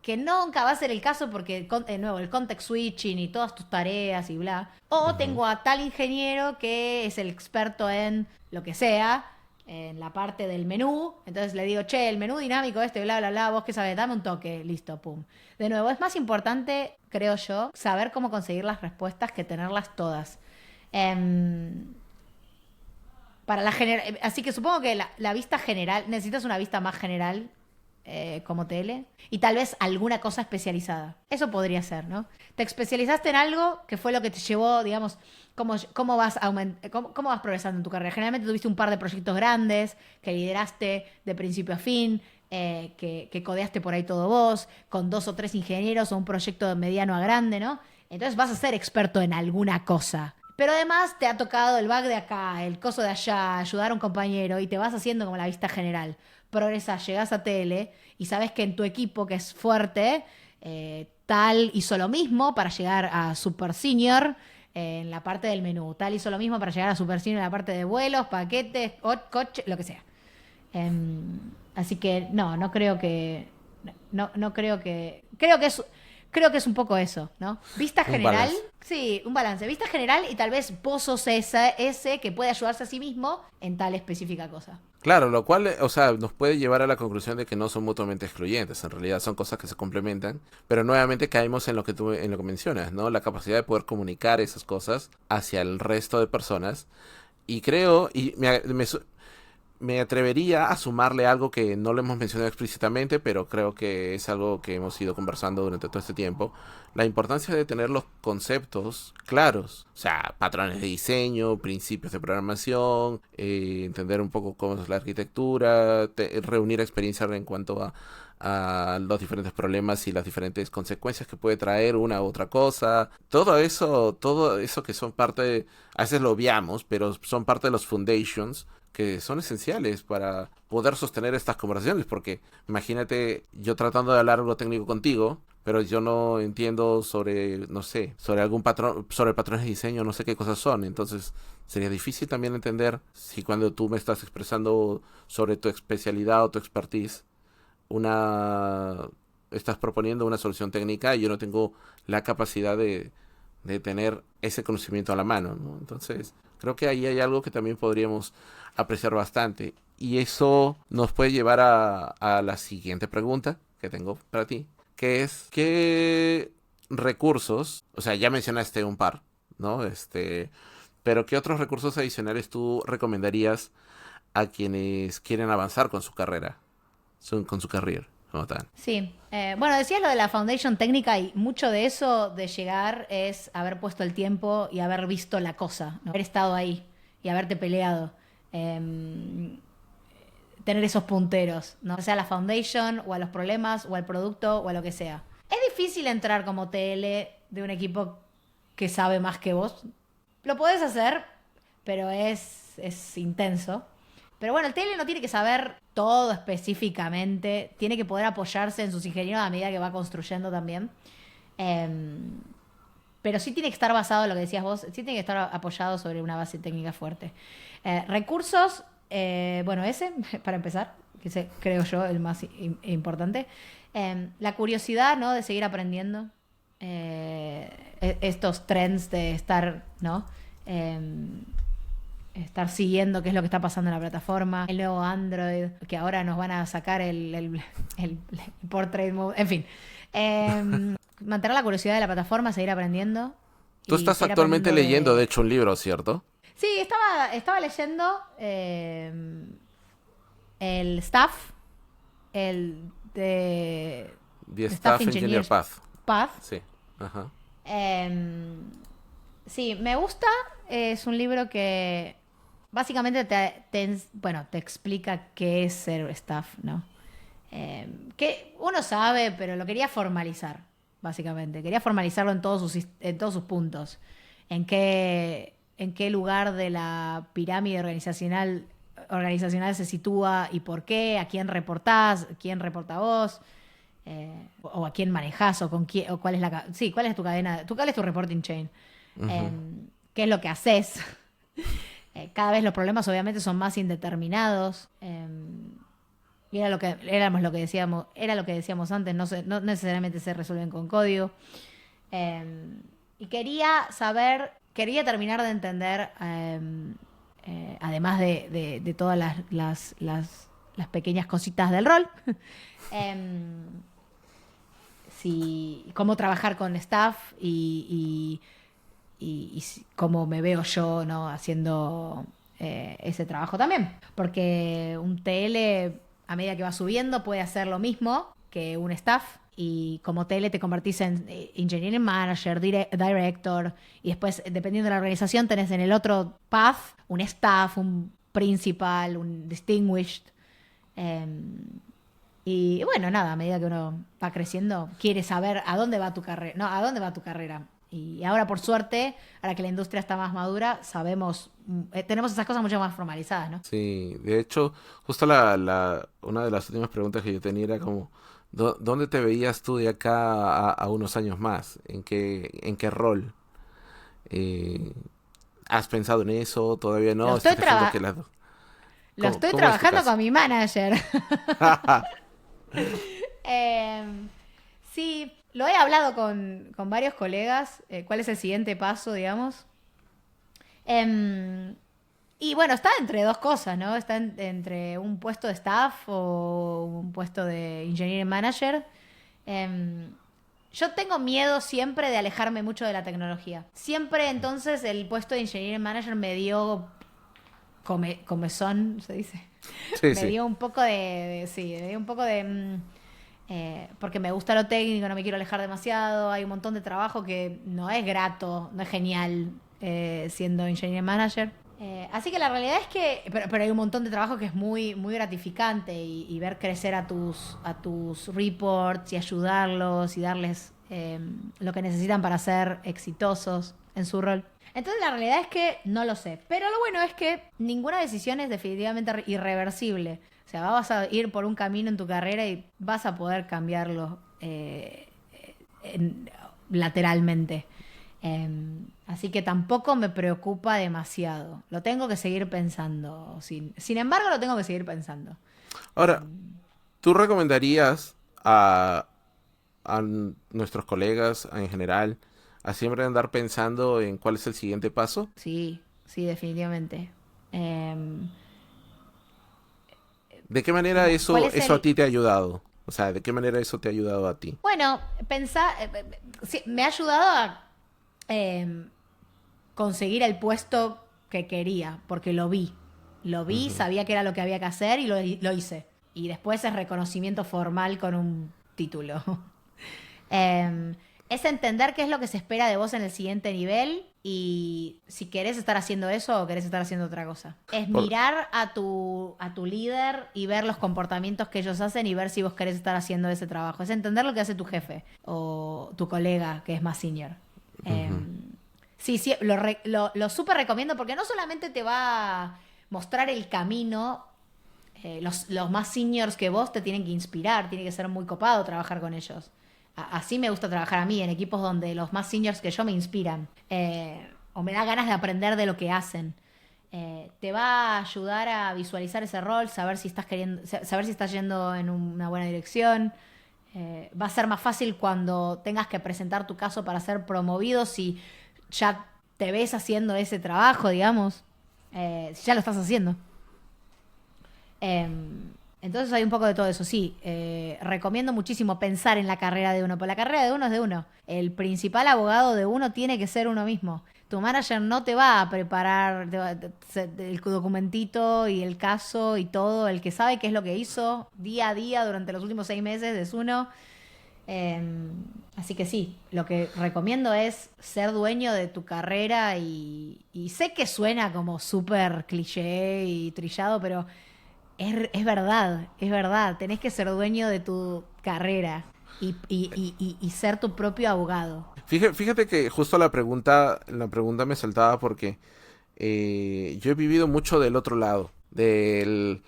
que nunca va a ser el caso porque, de nuevo, el context switching y todas tus tareas y bla. O Ujú. tengo a tal ingeniero que es el experto en lo que sea, en la parte del menú. Entonces le digo, che, el menú dinámico este, bla, bla, bla, vos qué sabés, dame un toque, listo, pum. De nuevo, es más importante, creo yo, saber cómo conseguir las respuestas que tenerlas todas. Em, Así que supongo que la vista general, necesitas una vista más general como tele y tal vez alguna cosa especializada. Eso podría ser, ¿no? Te especializaste en algo que fue lo que te llevó, digamos, cómo vas progresando en tu carrera. Generalmente tuviste un par de proyectos grandes que lideraste de principio a fin, que codeaste por ahí todo vos, con 2 o 3 ingenieros o un proyecto de mediano a grande, ¿no? Entonces vas a ser experto en alguna cosa. Pero además te ha tocado el bug de acá, el coso de allá, ayudar a un compañero y te vas haciendo como la vista general. Progresas, llegás a tele y sabes que en tu equipo que es fuerte, tal hizo lo mismo para llegar a Super Senior en la parte del menú. Tal hizo lo mismo para llegar a Super Senior en la parte de vuelos, paquetes, coche, lo que sea. Así que no creo que. No creo que. Creo que es un poco eso, ¿no? Vista Un general, balance. sí, un balance. Vista general y tal vez vos sos ese que puede ayudarse a sí mismo en tal específica cosa. Claro, lo cual, o sea, nos puede llevar a la conclusión de que no son mutuamente excluyentes. En realidad son cosas que se complementan, pero nuevamente caemos en lo que mencionas, ¿no? La capacidad de poder comunicar esas cosas hacia el resto de personas. Y creo, me atrevería a sumarle algo que no lo hemos mencionado explícitamente, pero creo que es algo que hemos ido conversando durante todo este tiempo. La importancia de tener los conceptos claros, o sea, patrones de diseño, principios de programación, entender un poco cómo es la arquitectura, reunir experiencia en cuanto a los diferentes problemas y las diferentes consecuencias que puede traer una u otra cosa. Todo eso que son a veces lo obviamos, pero son parte de los foundations que son esenciales para poder sostener estas conversaciones, porque imagínate yo tratando de hablar algo técnico contigo, pero yo no entiendo sobre, no sé, sobre algún patrón, sobre patrones de diseño, no sé qué cosas son, entonces sería difícil también entender si cuando tú me estás expresando sobre tu especialidad o tu expertise, una estás proponiendo una solución técnica y yo no tengo la capacidad de tener ese conocimiento a la mano, ¿no? Entonces, creo que ahí hay algo que también podríamos apreciar bastante. Y eso nos puede llevar a la siguiente pregunta que tengo para ti, que es, ¿qué recursos, o sea, ya mencionaste un par, ¿no? Pero ¿qué otros recursos adicionales tú recomendarías a quienes quieren avanzar con su carrera, con su carrera, como tal? Sí. Bueno, decías lo de la foundation técnica y mucho de eso de llegar es haber puesto el tiempo y haber visto la cosa, ¿no? Haber estado ahí y haberte peleado. Em, Tener esos punteros, ¿no? O sea, a la foundation o a los problemas o al producto o a lo que sea. Es difícil entrar como TL de un equipo que sabe más que vos. Lo podés hacer, pero es intenso. Pero bueno, el TL no tiene que saber todo específicamente. Tiene que poder apoyarse en sus ingenieros a medida que va construyendo también. Em, pero sí tiene que estar basado en lo que decías vos, sí tiene que estar apoyado sobre una base técnica fuerte. Recursos, bueno, ese, para empezar, que es, creo yo, el más importante. La curiosidad, ¿no? De seguir aprendiendo. Estos trends de estar, ¿no? Eh, estar siguiendo qué es lo que está pasando en la plataforma, el nuevo Android, que ahora nos van a sacar el portrait mode, en fin. Mantener la curiosidad de la plataforma, seguir aprendiendo. Tú Y estás seguir actualmente aprendiendo leyendo, de hecho, un libro, ¿cierto? Sí, estaba leyendo el Staff, el de The Staff Engineer Path. Path. Sí. Ajá. Sí, me gusta. Es un libro que básicamente te explica qué es ser staff, ¿no? Que uno sabe, pero lo quería formalizar, básicamente. Quería formalizarlo en todos sus puntos. En qué lugar de la pirámide organizacional se sitúa y por qué, a quién reportás, quién reporta a vos, o a quién manejás, o con quién, o cuál es cuál es tu cadena, cuál es tu reporting chain, qué es lo que haces. Cada vez los problemas obviamente son más indeterminados. Y éramos lo que decíamos, era lo que decíamos antes, no necesariamente se resuelven con código. Y quería terminar de entender, además de todas las pequeñas cositas del rol, cómo trabajar con staff y cómo me veo yo, ¿no? Haciendo ese trabajo también. Porque un TL, a medida que va subiendo, puede hacer lo mismo que un staff. Y como TL te convertís en Engineering Manager, Director. Y después, dependiendo de la organización, tenés en el otro path un staff, un Principal, un Distinguished. Y bueno, nada, a medida que uno va creciendo, quiere saber a dónde va tu carrera. No, a dónde va tu carrera. Y ahora, por suerte, ahora que la industria está más madura, tenemos esas cosas mucho más formalizadas, ¿no? Sí, de hecho, justo una de las últimas preguntas que yo tenía era como, ¿dónde te veías tú de acá a unos años más? ¿En qué rol? Eh, ¿Has pensado en eso? ¿Todavía no? Lo estoy, ¿Estás dejando que las dos? lo ¿Cómo, estoy cómo es tu trabajando caso? con mi manager. Sí, lo he hablado con varios colegas. ¿Cuál es el siguiente paso, digamos? Y bueno, está entre dos cosas, ¿no? Está entre un puesto de staff o un puesto de engineering manager. Yo tengo miedo siempre de alejarme mucho de la tecnología. Siempre entonces el puesto de engineering manager me dio comezón, se dice. Sí, Me sí. dio un poco sí, me dio un poco de... porque me gusta lo técnico, no me quiero alejar demasiado. Hay un montón de trabajo que no es grato, no es genial siendo engineering manager. Así que la realidad es que, pero hay un montón de trabajo que es muy, muy gratificante y ver crecer a tus reports y ayudarlos y darles lo que necesitan para ser exitosos en su rol. Entonces la realidad es que no lo sé. Pero lo bueno es que ninguna decisión es definitivamente irreversible. O sea, vas a ir por un camino en tu carrera y vas a poder cambiarlo lateralmente. Así que tampoco me preocupa demasiado. Lo tengo que seguir pensando. Sin embargo, lo tengo que seguir pensando. Ahora, ¿tú recomendarías a nuestros colegas en general a siempre andar pensando en cuál es el siguiente paso? Sí, sí, definitivamente. ¿De qué manera ¿Cuál eso, es eso a el...? ti te ha ayudado? O sea, ¿de qué manera eso te ha ayudado a ti? Bueno, sí, me ha ayudado a eh, conseguir el puesto que quería, porque lo vi. Lo vi, Ujú. sabía que era lo que había que hacer y lo hice. Y después es reconocimiento formal con un título. Eh, es entender qué es lo que se espera de vos en el siguiente nivel y si querés estar haciendo eso o querés estar haciendo otra cosa. Es Por- mirar a tu líder y ver los comportamientos que ellos hacen y ver si vos querés estar haciendo ese trabajo. Es entender lo que hace tu jefe o tu colega que es más senior. Eh, Ujú. sí, sí, lo súper recomiendo porque no solamente te va a mostrar el camino. Los más seniors que vos te tienen que inspirar, tiene que ser muy copado trabajar con ellos. Así me gusta trabajar a mí, en equipos donde los más seniors que yo me inspiran. O me da ganas de aprender de lo que hacen. Te va a ayudar a visualizar ese rol, saber si estás yendo en una buena dirección. Va a ser más fácil cuando tengas que presentar tu caso para ser promovido si ya te ves haciendo ese trabajo, digamos. Si ya lo estás haciendo. Entonces hay un poco de todo eso, sí. Recomiendo muchísimo pensar en la carrera de uno, porque la carrera de uno es de uno. El principal abogado de uno tiene que ser uno mismo. Tu manager no te va a preparar el documentito y el caso y todo. El que sabe qué es lo que hizo día a día durante los últimos 6 meses es uno. Eh, Así que sí, lo que recomiendo es ser dueño de tu carrera y sé que suena como súper cliché y trillado, pero es verdad, es verdad. Tenés que ser dueño de tu carrera y ser tu propio abogado. Fíjate que justo la pregunta me saltaba porque yo he vivido mucho del otro lado, del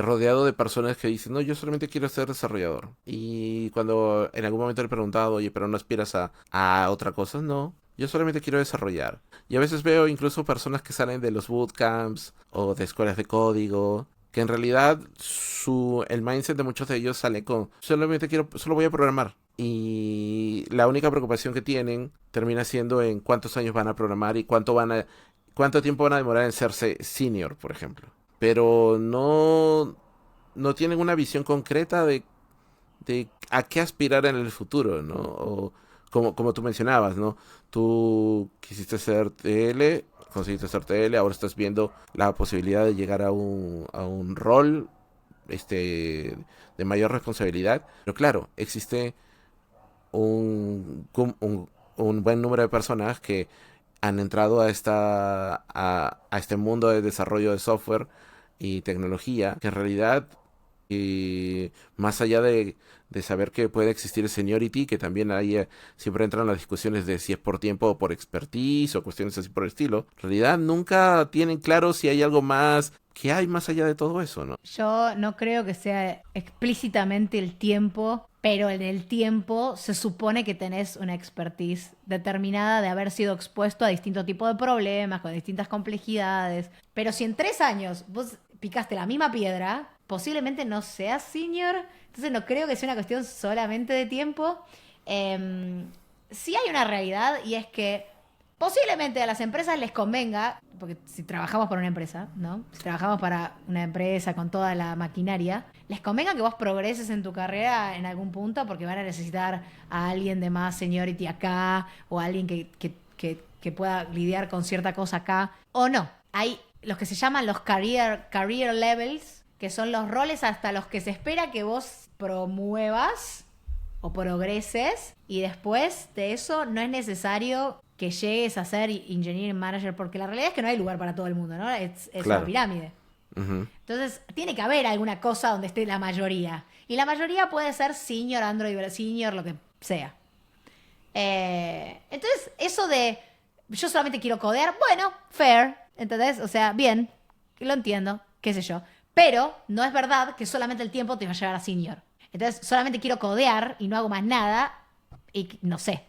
rodeado de personas que dicen, no, yo solamente quiero ser desarrollador. Y cuando en algún momento le he preguntado, oye, pero no aspiras a otra cosa, no. Yo solamente quiero desarrollar. Y a veces veo incluso personas que salen de los bootcamps o de escuelas de código, que en realidad el mindset de muchos de ellos sale con, solo voy a programar. Y la única preocupación que tienen termina siendo en cuántos años van a programar y cuánto tiempo van a demorar en serse senior, por ejemplo. Pero no tienen una visión concreta de a qué aspirar en el futuro, ¿no? O como tú mencionabas, ¿no? Tú quisiste ser TL, conseguiste ser TL, ahora estás viendo la posibilidad de llegar a un rol de mayor responsabilidad. Pero claro, existe un buen número de personas que han entrado a este mundo de desarrollo de software y tecnología, que en realidad, más allá de saber que puede existir el seniority, que también ahí siempre entran las discusiones de si es por tiempo o por expertise o cuestiones así por el estilo, en realidad nunca tienen claro si hay algo más que hay más allá de todo eso, ¿no? Yo no creo que sea explícitamente el tiempo, pero en el tiempo se supone que tenés una expertise determinada de haber sido expuesto a distintos tipos de problemas, con distintas complejidades. Pero si en 3 años vos picaste la misma piedra, posiblemente no seas senior. Entonces no creo que sea una cuestión solamente de tiempo. Sí hay una realidad y es que posiblemente a las empresas les convenga, porque si trabajamos para una empresa, ¿no? Si trabajamos para una empresa con toda la maquinaria, les convenga que vos progreses en tu carrera en algún punto porque van a necesitar a alguien de más seniority acá o a alguien que pueda lidiar con cierta cosa acá. O no. Hay los que se llaman los career levels, que son los roles hasta los que se espera que vos promuevas o progreses y después de eso no es necesario que llegues a ser engineering manager porque la realidad es que no hay lugar para todo el mundo, ¿no? Es una Claro. pirámide. Ujú. Entonces tiene que haber alguna cosa donde esté la mayoría y la mayoría puede ser senior, Android, senior, lo que sea. Entonces eso de yo solamente quiero codear, bueno, fair, ¿entendés? O sea, bien, lo entiendo, qué sé yo. Pero no es verdad que solamente el tiempo te va a llevar a senior. Entonces, solamente quiero codear y no hago más nada y no sé,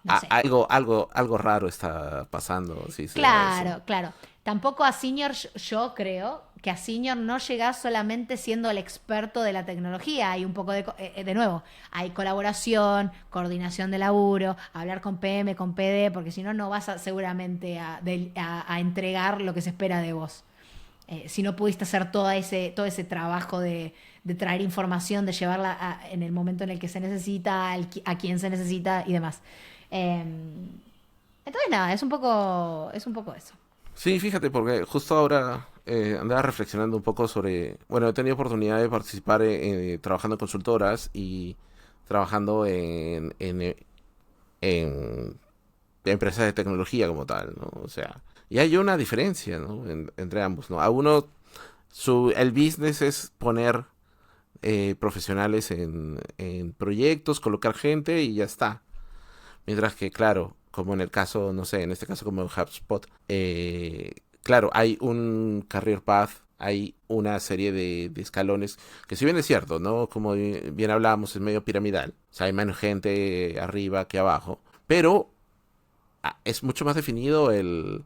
no sé. Algo raro está pasando, si se da eso. Claro, claro. Tampoco a senior, yo creo que a senior no llegás solamente siendo el experto de la tecnología. Hay un poco de nuevo, hay colaboración, coordinación de laburo, hablar con PM, con PD, porque si no, no vas seguramente a entregar lo que se espera de vos. Si no pudiste hacer todo ese trabajo de traer información, de llevarla en el momento en el que se necesita, a quien se necesita y demás. Eh, entonces, nada, es un poco eso. Sí, fíjate, porque justo ahora andaba reflexionando un poco sobre, bueno, he tenido oportunidad de participar trabajando en consultoras y trabajando en empresas de tecnología como tal, ¿no? O sea, y hay una diferencia, ¿no? Entre ambos, ¿no? A uno, el business es poner profesionales en proyectos, colocar gente y ya está. Mientras que, claro, como en el caso, no sé, en este caso como en HubSpot, claro, hay un career path, hay una serie de escalones, que si bien es cierto, ¿no? Como bien hablábamos, es medio piramidal. O sea, hay menos gente arriba que abajo. Pero es mucho más definido el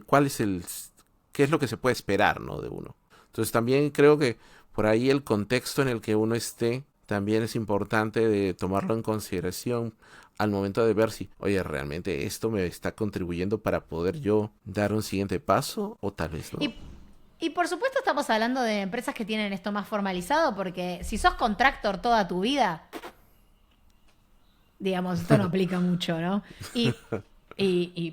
cuál es qué es lo que se puede esperar, ¿no? De uno. Entonces también creo que por ahí el contexto en el que uno esté también es importante de tomarlo en consideración al momento de ver si, oye, realmente esto me está contribuyendo para poder yo dar un siguiente paso o tal vez no. Y, y por supuesto estamos hablando de empresas que tienen esto más formalizado, porque si sos contractor toda tu vida, digamos, esto no aplica mucho, ¿no?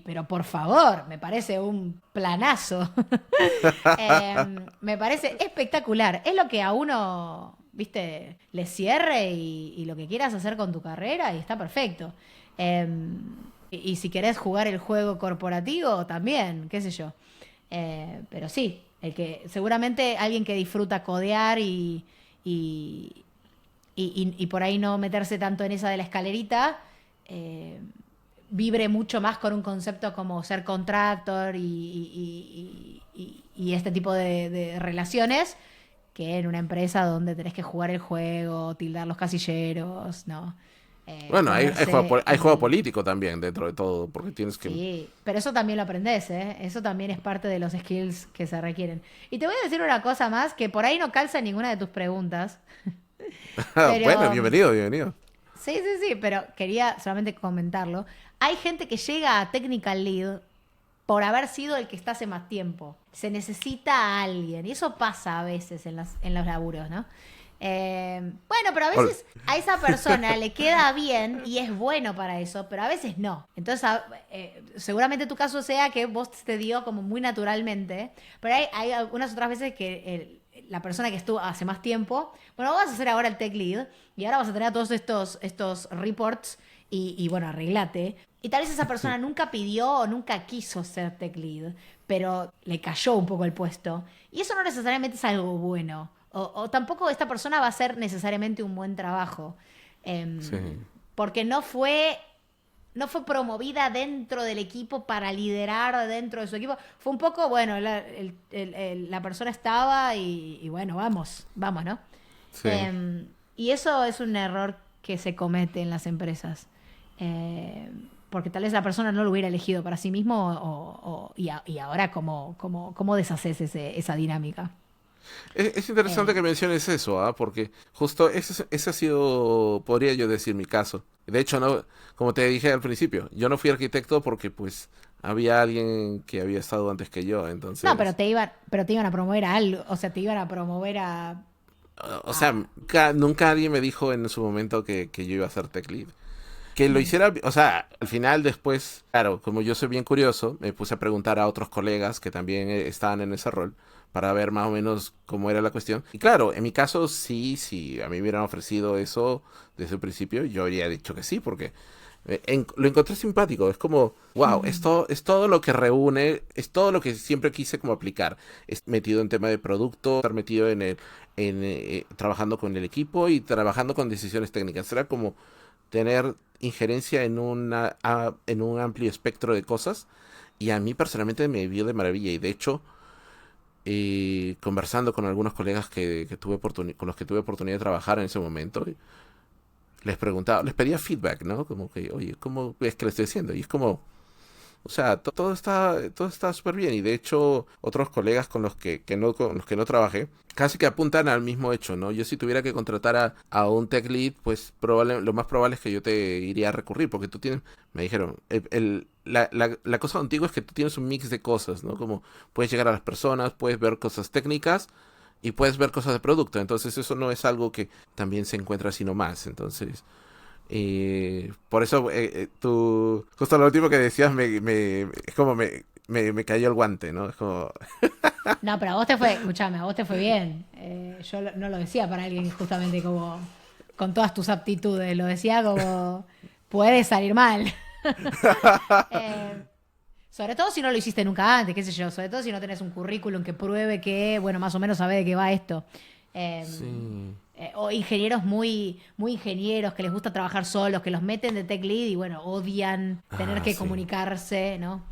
Pero por favor, me parece un planazo. Me parece espectacular. Es lo que a uno, viste, le cierre y lo que quieras hacer con tu carrera y está perfecto. Eh, y si querés jugar el juego corporativo, también, qué sé yo. Pero sí, seguramente alguien que disfruta codear y, y por ahí no meterse tanto en esa de la escalerita, vibre mucho más con un concepto como ser contractor y este tipo de relaciones que en una empresa donde tenés que jugar el juego, tildar los casilleros, ¿no? Bueno, Ponerse hay juego político también dentro de todo, porque tienes que... Sí, pero eso también lo aprendes, ¿eh? Eso también es parte de los skills que se requieren. Y te voy a decir una cosa más que por ahí no calza en ninguna de tus preguntas, Bueno, pero bienvenido, bienvenido. sí, sí, sí, pero quería solamente comentarlo. Hay gente que llega a Technical Lead por haber sido el que está hace más tiempo. Se necesita a alguien. Y eso pasa a veces en los laburos, ¿no? Bueno, pero a Ol- veces a esa persona le queda bien y es bueno para eso, pero a veces no. Entonces, seguramente tu caso sea que vos te dio como muy naturalmente, pero hay algunas otras veces que la persona que estuvo hace más tiempo, bueno, vas a hacer ahora el tech lead y ahora vas a tener todos estos reports y bueno, arreglate. Y tal vez esa persona nunca pidió o nunca quiso ser tech lead, pero le cayó un poco el puesto. Y eso no necesariamente es algo bueno. O tampoco esta persona va a hacer necesariamente un buen trabajo. Sí. Porque no fue promovida dentro del equipo para liderar dentro de su equipo. Fue un poco, bueno, la persona estaba y bueno, vamos, ¿no? Sí. Y eso es un error que se comete en las empresas. Porque tal vez la persona no lo hubiera elegido para sí mismo y ahora cómo deshaces esa dinámica. Es interesante Eh, que menciones eso, ¿ah? Porque justo ese ha sido, podría yo decir, mi caso. De hecho, no, como te dije al principio, yo no fui arquitecto porque pues había alguien que había estado antes que yo, no, pero entonces, te iban a promover a algo, o sea, te iban a promover o sea, a- nunca nadie me dijo en su momento que yo iba a ser tech lead. Que lo hiciera, o sea, al final después, claro, como yo soy bien curioso, me puse a preguntar a otros colegas que también estaban en ese rol para ver más o menos cómo era la cuestión. Y claro, en mi caso sí, sí, a mí me hubieran ofrecido eso desde el principio, yo habría dicho que sí, porque lo encontré simpático, es como, wow, es todo lo que reúne, es todo lo que siempre quise como aplicar. Es metido en tema de producto, estar metido trabajando con el equipo y trabajando con decisiones técnicas. Era como tener injerencia en un amplio espectro de cosas y a mí personalmente me vio de maravilla y de hecho conversando con algunos colegas con los que tuve oportunidad de trabajar en ese momento les preguntaba, les pedía feedback, ¿no? Como que, oye, ¿cómo ves que le estoy haciendo? Y es como, o sea, todo está súper bien. Y de hecho, otros colegas con los que no trabajé, casi que apuntan al mismo hecho, ¿no? Yo si tuviera que contratar a un tech lead, pues lo más probable es que yo te iría a recurrir, porque tú tienes, me dijeron, la cosa contigo es que tú tienes un mix de cosas, ¿no? Como puedes llegar a las personas, puedes ver cosas técnicas y puedes ver cosas de producto. Entonces eso no es algo que también se encuentra así nomás. Entonces... por eso, tú, justo lo último que decías, es como me cayó el guante, ¿no? Es como, No, pero a vos te fue, escúchame, a vos te fue bien. Yo no lo decía para alguien justamente como con todas tus aptitudes, lo decía como puede salir mal. Eh, Sobre todo si no lo hiciste nunca antes, qué sé yo, sobre todo si no tenés un currículum que pruebe que, bueno, más o menos sabe de qué va esto. Eh, sí, o ingenieros muy ingenieros que les gusta trabajar solos, que los meten de tech lead y bueno, odian tener que sí, comunicarse, ¿no?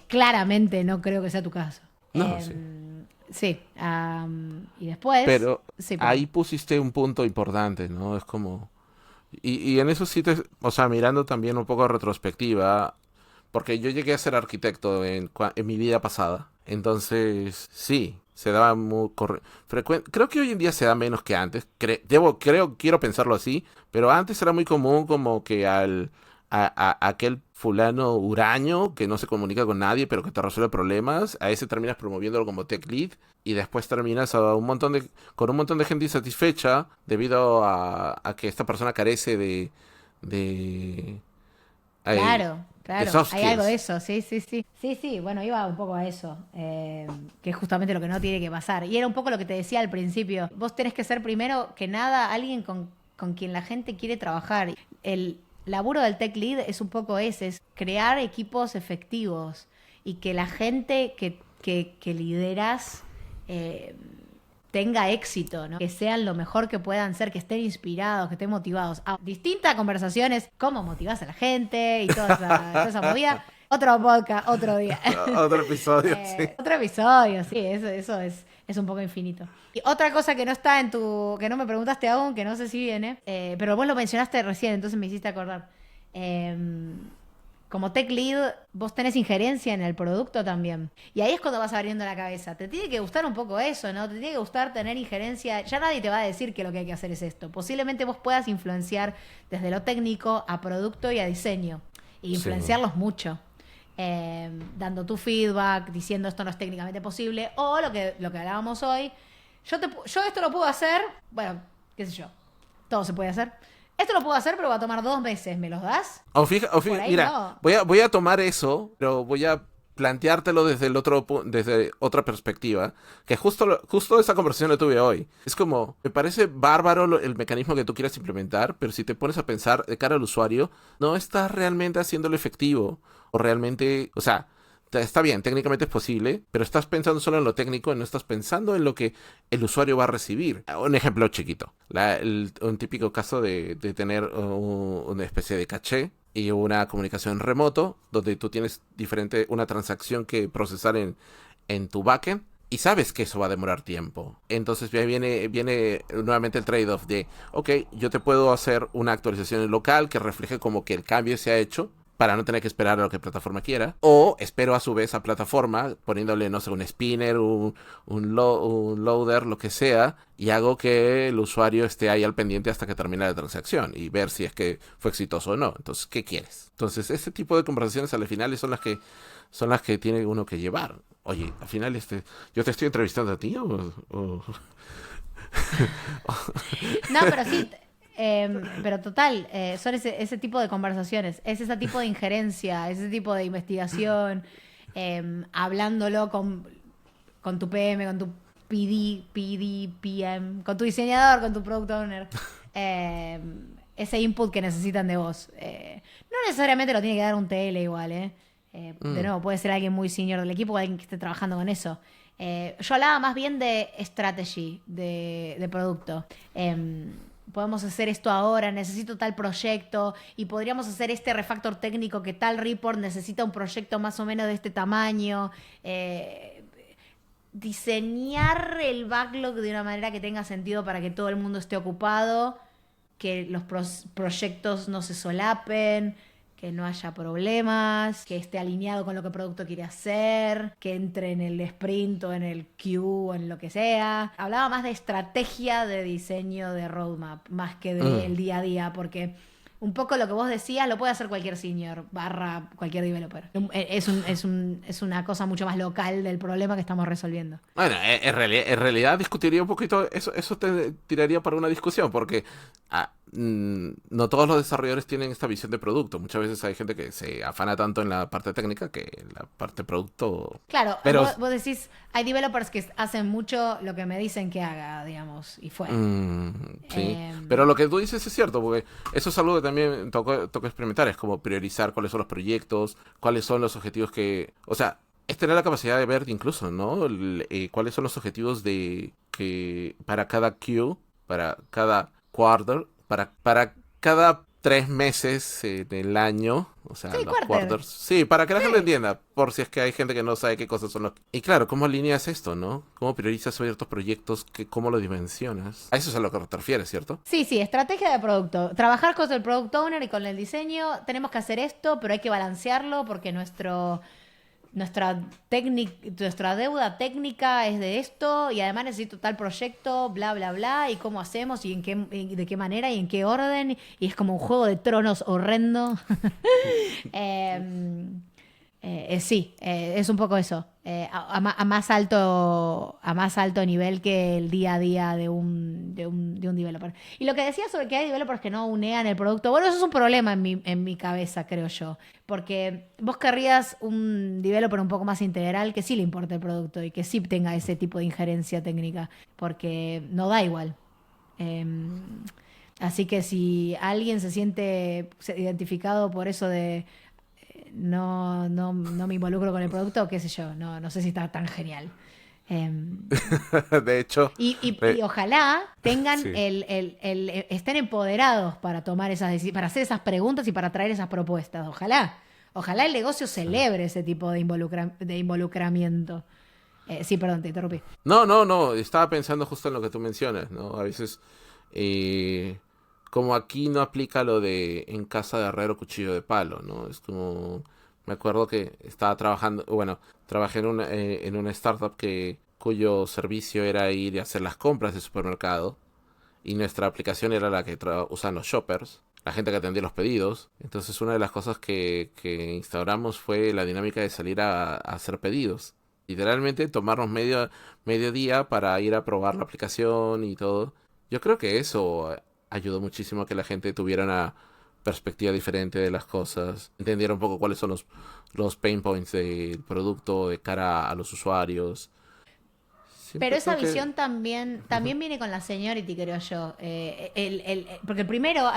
Claramente no creo que sea tu caso. no, sí. Sí, y después, Pero sí, ahí perdón. pusiste un punto importante, ¿no? Es como, y en eso sí o sea, mirando también un poco a retrospectiva, porque yo llegué a ser arquitecto en mi vida pasada. Entonces, sí, se daba muy frecuente. Creo que hoy en día se da menos que antes. Quiero pensarlo así, pero antes era muy común como que a aquel fulano huraño que no se comunica con nadie, pero que te resuelve problemas, a ese terminas promoviéndolo como tech lead y después terminas con un montón de gente insatisfecha debido a que esta persona carece de, eh, Claro, de claro, soft hay algo de skills. eso, sí, sí, sí. Sí, sí, bueno, iba un poco a eso, que es justamente lo que no tiene que pasar. Y era un poco lo que te decía al principio. Vos tenés que ser primero que nada alguien con quien la gente quiere trabajar. El laburo del tech lead es un poco ese, es crear equipos efectivos y que la gente que lideras eh, tenga éxito, ¿no? Que sean lo mejor que puedan ser, que estén inspirados, que estén motivados. Distintas conversaciones, cómo motivás a la gente y toda esa movida. Otro podcast, otro día. Otro episodio, sí. Otro episodio, sí, eso es un poco infinito. Y otra cosa que no está en que no me preguntaste aún, que no sé si viene, pero vos lo mencionaste recién, entonces me hiciste acordar. Como tech lead, vos tenés injerencia en el producto también. Y ahí es cuando vas abriendo la cabeza. Te tiene que gustar un poco eso, ¿no? Te tiene que gustar tener injerencia. Ya nadie te va a decir que lo que hay que hacer es esto. Posiblemente vos puedas influenciar desde lo técnico a producto y a diseño. Y Sí. influenciarlos mucho. Dando tu feedback, diciendo esto no es técnicamente posible. O lo que hablábamos hoy. Yo esto lo puedo hacer. Bueno, qué sé yo. Todo se puede hacer. Esto lo puedo hacer, pero va a tomar 2 meses. ¿Me los das? Por ahí Mira, no. voy a tomar eso, pero voy a planteártelo desde desde otra perspectiva, que justo esa conversación la tuve hoy. Es como, me parece bárbaro el mecanismo que tú quieras implementar, pero si te pones a pensar de cara al usuario, no estás realmente haciéndolo efectivo, o realmente, o sea, está bien, técnicamente es posible, pero estás pensando solo en lo técnico y no estás pensando en lo que el usuario va a recibir. Un ejemplo chiquito. Un típico caso de tener una especie de caché y una comunicación remoto, donde tú tienes una transacción que procesar en tu backend. Y sabes que eso va a demorar tiempo. Entonces viene nuevamente el trade-off de, ok, yo te puedo hacer una actualización en local que refleje como que el cambio se ha hecho, para no tener que esperar a lo que plataforma quiera. O espero a su vez a plataforma poniéndole, no sé, un spinner, un loader, lo que sea, y hago que el usuario esté ahí al pendiente hasta que termine la transacción y ver si es que fue exitoso o no. Entonces, ¿qué quieres? Entonces, ese tipo de conversaciones al final son las que tiene uno que llevar. Oye, al final yo te estoy entrevistando a ti o... No, pero sí. Pero total, son ese tipo de conversaciones, es ese tipo de injerencia, ese tipo de investigación, hablándolo con tu PM, con tu PM, con tu diseñador, con tu product owner. Eh, Ese input que necesitan de vos. No necesariamente lo tiene que dar un TL igual, ¿eh? De Mm, nuevo, puede ser alguien muy senior del equipo o alguien que esté trabajando con eso. Yo hablaba más bien de strategy, de producto. Podemos hacer esto ahora, necesito tal proyecto y podríamos hacer este refactor técnico que tal report necesita un proyecto más o menos de este tamaño. Diseñar el backlog de una manera que tenga sentido para que todo el mundo esté ocupado, que los proyectos no se solapen, que no haya problemas, que esté alineado con lo que el producto quiere hacer, que entre en el sprint o en el queue o en lo que sea. Hablaba más de estrategia de diseño de roadmap, más que mm. del día a día, porque un poco lo que vos decías lo puede hacer cualquier senior barra cualquier developer. Es una cosa mucho más local del problema que estamos resolviendo. Bueno, en realidad discutiría un poquito, eso te tiraría para una discusión, porque no todos los desarrolladores tienen esta visión de producto. Muchas veces hay gente que se afana tanto en la parte técnica que en la parte producto. Claro, Pero, vos decís, hay developers que hacen mucho lo que me dicen que haga, digamos, y fue. mm, sí, Eh, pero lo que tú dices es cierto, porque eso es algo que también toca experimentar, es como priorizar cuáles son los proyectos, cuáles son los objetivos o sea, es tener la capacidad de ver incluso, ¿no? Cuáles son los objetivos para cada queue, para cada quarter, para cada 3 meses del año, o sea, sí, los Quarter. quarters. Sí, para que la gente Sí. entienda, por si es que hay gente que no sabe qué cosas son los... Y claro, ¿cómo alineas esto, no? ¿Cómo priorizas ciertos proyectos? ¿Cómo lo dimensionas? A eso es a lo que te refieres, ¿cierto? Sí, sí, estrategia de producto. Trabajar con el product owner y con el diseño. Tenemos que hacer esto, pero hay que balancearlo porque nuestra deuda técnica es de esto y además necesito tal proyecto, bla, bla, bla, y cómo hacemos y de qué manera y en qué orden. Y es como un juego de tronos horrendo. Sí, es un poco eso. A más alto nivel que el día a día de un developer. Y lo que decía sobre que hay developers que no unean el producto, bueno, eso es un problema en mi cabeza, creo yo. Porque vos querrías un developer un poco más integral que sí le importe el producto y que sí tenga ese tipo de injerencia técnica, porque no da igual. Así que si alguien se siente identificado por eso de no me involucro con el producto, qué sé yo, no sé si está tan genial. Em, De hecho, y ojalá tengan sí. estén empoderados para tomar para hacer esas preguntas y para traer esas propuestas. Ojalá el negocio Sí. celebre ese tipo de involucramiento. Sí, perdón, te interrumpí. No, no, no, estaba pensando justo en lo que tú mencionas, ¿no? A veces, eh, como aquí no aplica lo de en casa de herrero cuchillo de palo, ¿no? Es como, me acuerdo que estaba trabajando, bueno, trabajé en una startup cuyo servicio era ir y hacer las compras de supermercado y nuestra aplicación era la que usan los shoppers, la gente que atendía los pedidos. Entonces una de las cosas que instauramos fue la dinámica de salir a hacer pedidos. Literalmente tomarnos medio día para ir a probar la aplicación y todo. Yo creo que eso ayudó muchísimo a que la gente tuviera una perspectiva diferente de las cosas, entendiera un poco cuáles son los pain points del producto de cara a los usuarios. Pero Siempre esa creo que... visión también viene con la seniority, creo yo. Porque el primero,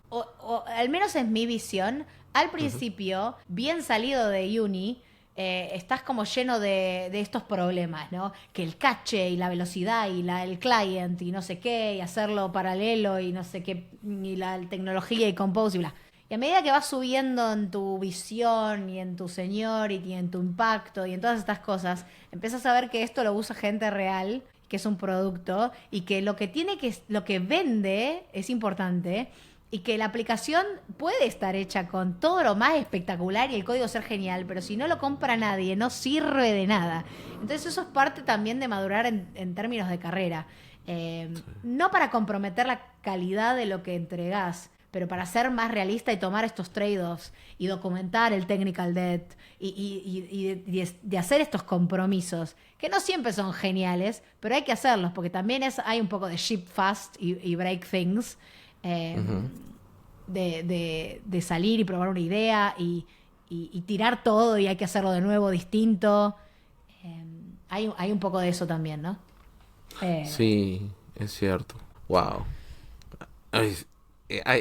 o al menos es mi visión, al Ujú. principio, bien salido de uni, estás como lleno de estos problemas, ¿no? Que el cache y la velocidad y el client y no sé qué, y hacerlo paralelo y no sé qué, y la tecnología y compose y bla. Y a medida que vas subiendo en tu visión y en tu seniority y en tu impacto y en todas estas cosas, empiezas a ver que esto lo usa gente real, que es un producto y que lo que vende es importante y que la aplicación puede estar hecha con todo lo más espectacular y el código ser genial, pero si no lo compra nadie, no sirve de nada. Entonces eso es parte también de madurar en términos de carrera. No para comprometer la calidad de lo que entregás, pero para ser más realista y tomar estos trade-offs y documentar el technical debt y de hacer estos compromisos, que no siempre son geniales, pero hay que hacerlos, porque también hay un poco de ship fast y break things, eh, Ujú. de salir y probar una idea y tirar todo y hay que hacerlo de nuevo distinto. Eh, hay un poco de eso también, ¿no? Eh, Sí, es cierto. Wow. Ay,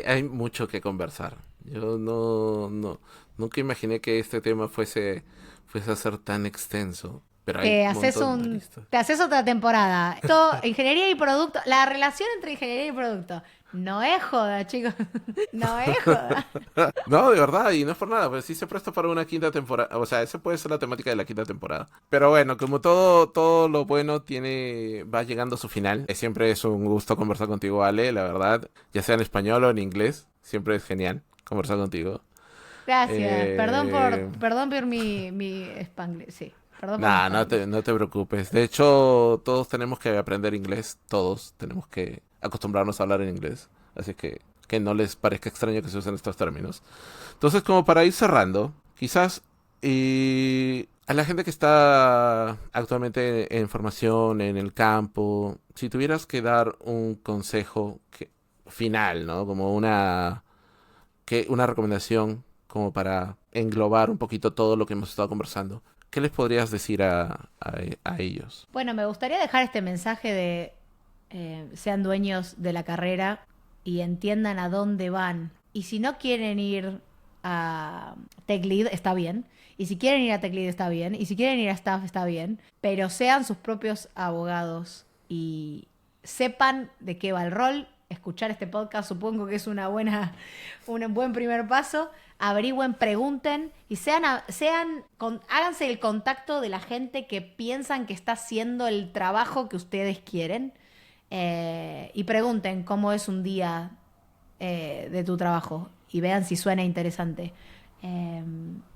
hay mucho que conversar. Yo nunca imaginé que este tema fuese a ser tan extenso. Pero hay Te un haces montón de listas. te haces otra temporada. Esto, ingeniería y producto, la relación entre ingeniería y producto. No es joda, chicos. No es joda. No, de verdad, y no es por nada, pero sí se presta para una quinta temporada. O sea, esa puede ser la temática de la quinta temporada. Pero bueno, como todo lo bueno va llegando a su final. Siempre es un gusto conversar contigo, Ale, la verdad. Ya sea en español o en inglés, siempre es genial conversar contigo. Gracias. Eh, Perdón por mi spanglish. Sí, perdón por mi Nah, spanglish. no te preocupes. De hecho, todos tenemos que aprender inglés. Todos tenemos que acostumbrarnos a hablar en inglés. Así que no les parezca extraño que se usen estos términos. Entonces, como para ir cerrando, quizás a la gente que está actualmente en formación en el campo, si tuvieras que dar un consejo final, ¿no? Como una recomendación como para englobar un poquito todo lo que hemos estado conversando. ¿Qué les podrías decir a ellos? Bueno, me gustaría dejar este mensaje de sean dueños de la carrera y entiendan a dónde van. Y si no quieren ir a Tech Lead, está bien. Y si quieren ir a Tech Lead, está bien. Y si quieren ir a Staff, está bien. Pero sean sus propios abogados y sepan de qué va el rol. Escuchar este podcast supongo que es un buen primer paso. Averigüen, pregunten y háganse el contacto de la gente que piensan que está haciendo el trabajo que ustedes quieren, y pregunten cómo es un día de tu trabajo y vean si suena interesante.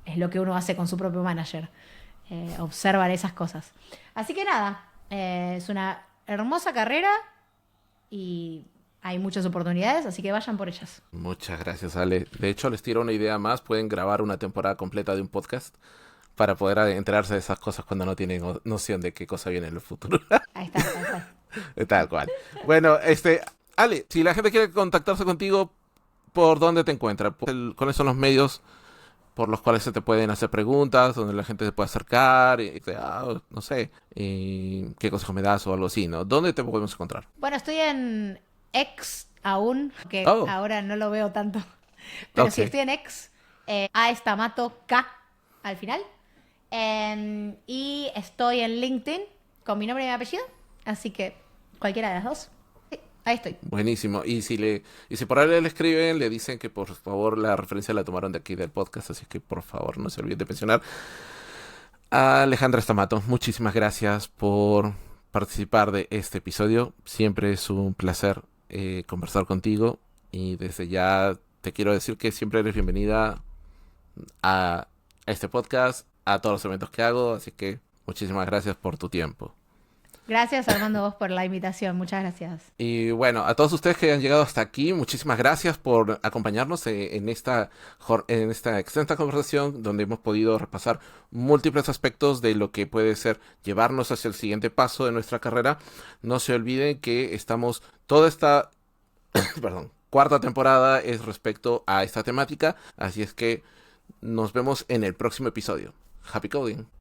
es lo que uno hace con su propio manager. Observar esas cosas. Así que nada, es una hermosa carrera y hay muchas oportunidades, así que vayan por ellas. Muchas gracias, Ale. De hecho, les tiro una idea más. Pueden grabar una temporada completa de un podcast para poder enterarse de esas cosas cuando no tienen noción de qué cosa viene en el futuro. Ahí está, tal cual. Tal cual. Bueno, Ale, si la gente quiere contactarse contigo, ¿por dónde te encuentra? ¿Cuáles son los medios por los cuales se te pueden hacer preguntas, donde la gente se puede acercar, no sé, qué consejo me das o algo así, ¿no? ¿Dónde te podemos encontrar? Bueno, estoy en X aún, que Oh, ahora no lo veo tanto. Pero sí, ok. estoy en X. A Estamato K al final. Y estoy en LinkedIn con mi nombre y mi apellido. Así que cualquiera de las dos. Sí, ahí estoy. Buenísimo. Y si por ahí le escriben, le dicen que por favor la referencia la tomaron de aquí del podcast, así que por favor no se olviden de mencionar a Alejandra Stamato. Muchísimas gracias por participar de este episodio. Siempre es un placer conversar contigo y desde ya te quiero decir que siempre eres bienvenida a este podcast, a todos los eventos que hago, así que muchísimas gracias por tu tiempo. Gracias, Armando, vos por la invitación. Muchas gracias. Y bueno, a todos ustedes que han llegado hasta aquí, muchísimas gracias por acompañarnos en esta extensa conversación donde hemos podido repasar múltiples aspectos de lo que puede ser llevarnos hacia el siguiente paso de nuestra carrera. No se olviden que toda esta, perdón, cuarta temporada es respecto a esta temática, así es que nos vemos en el próximo episodio. Happy Coding.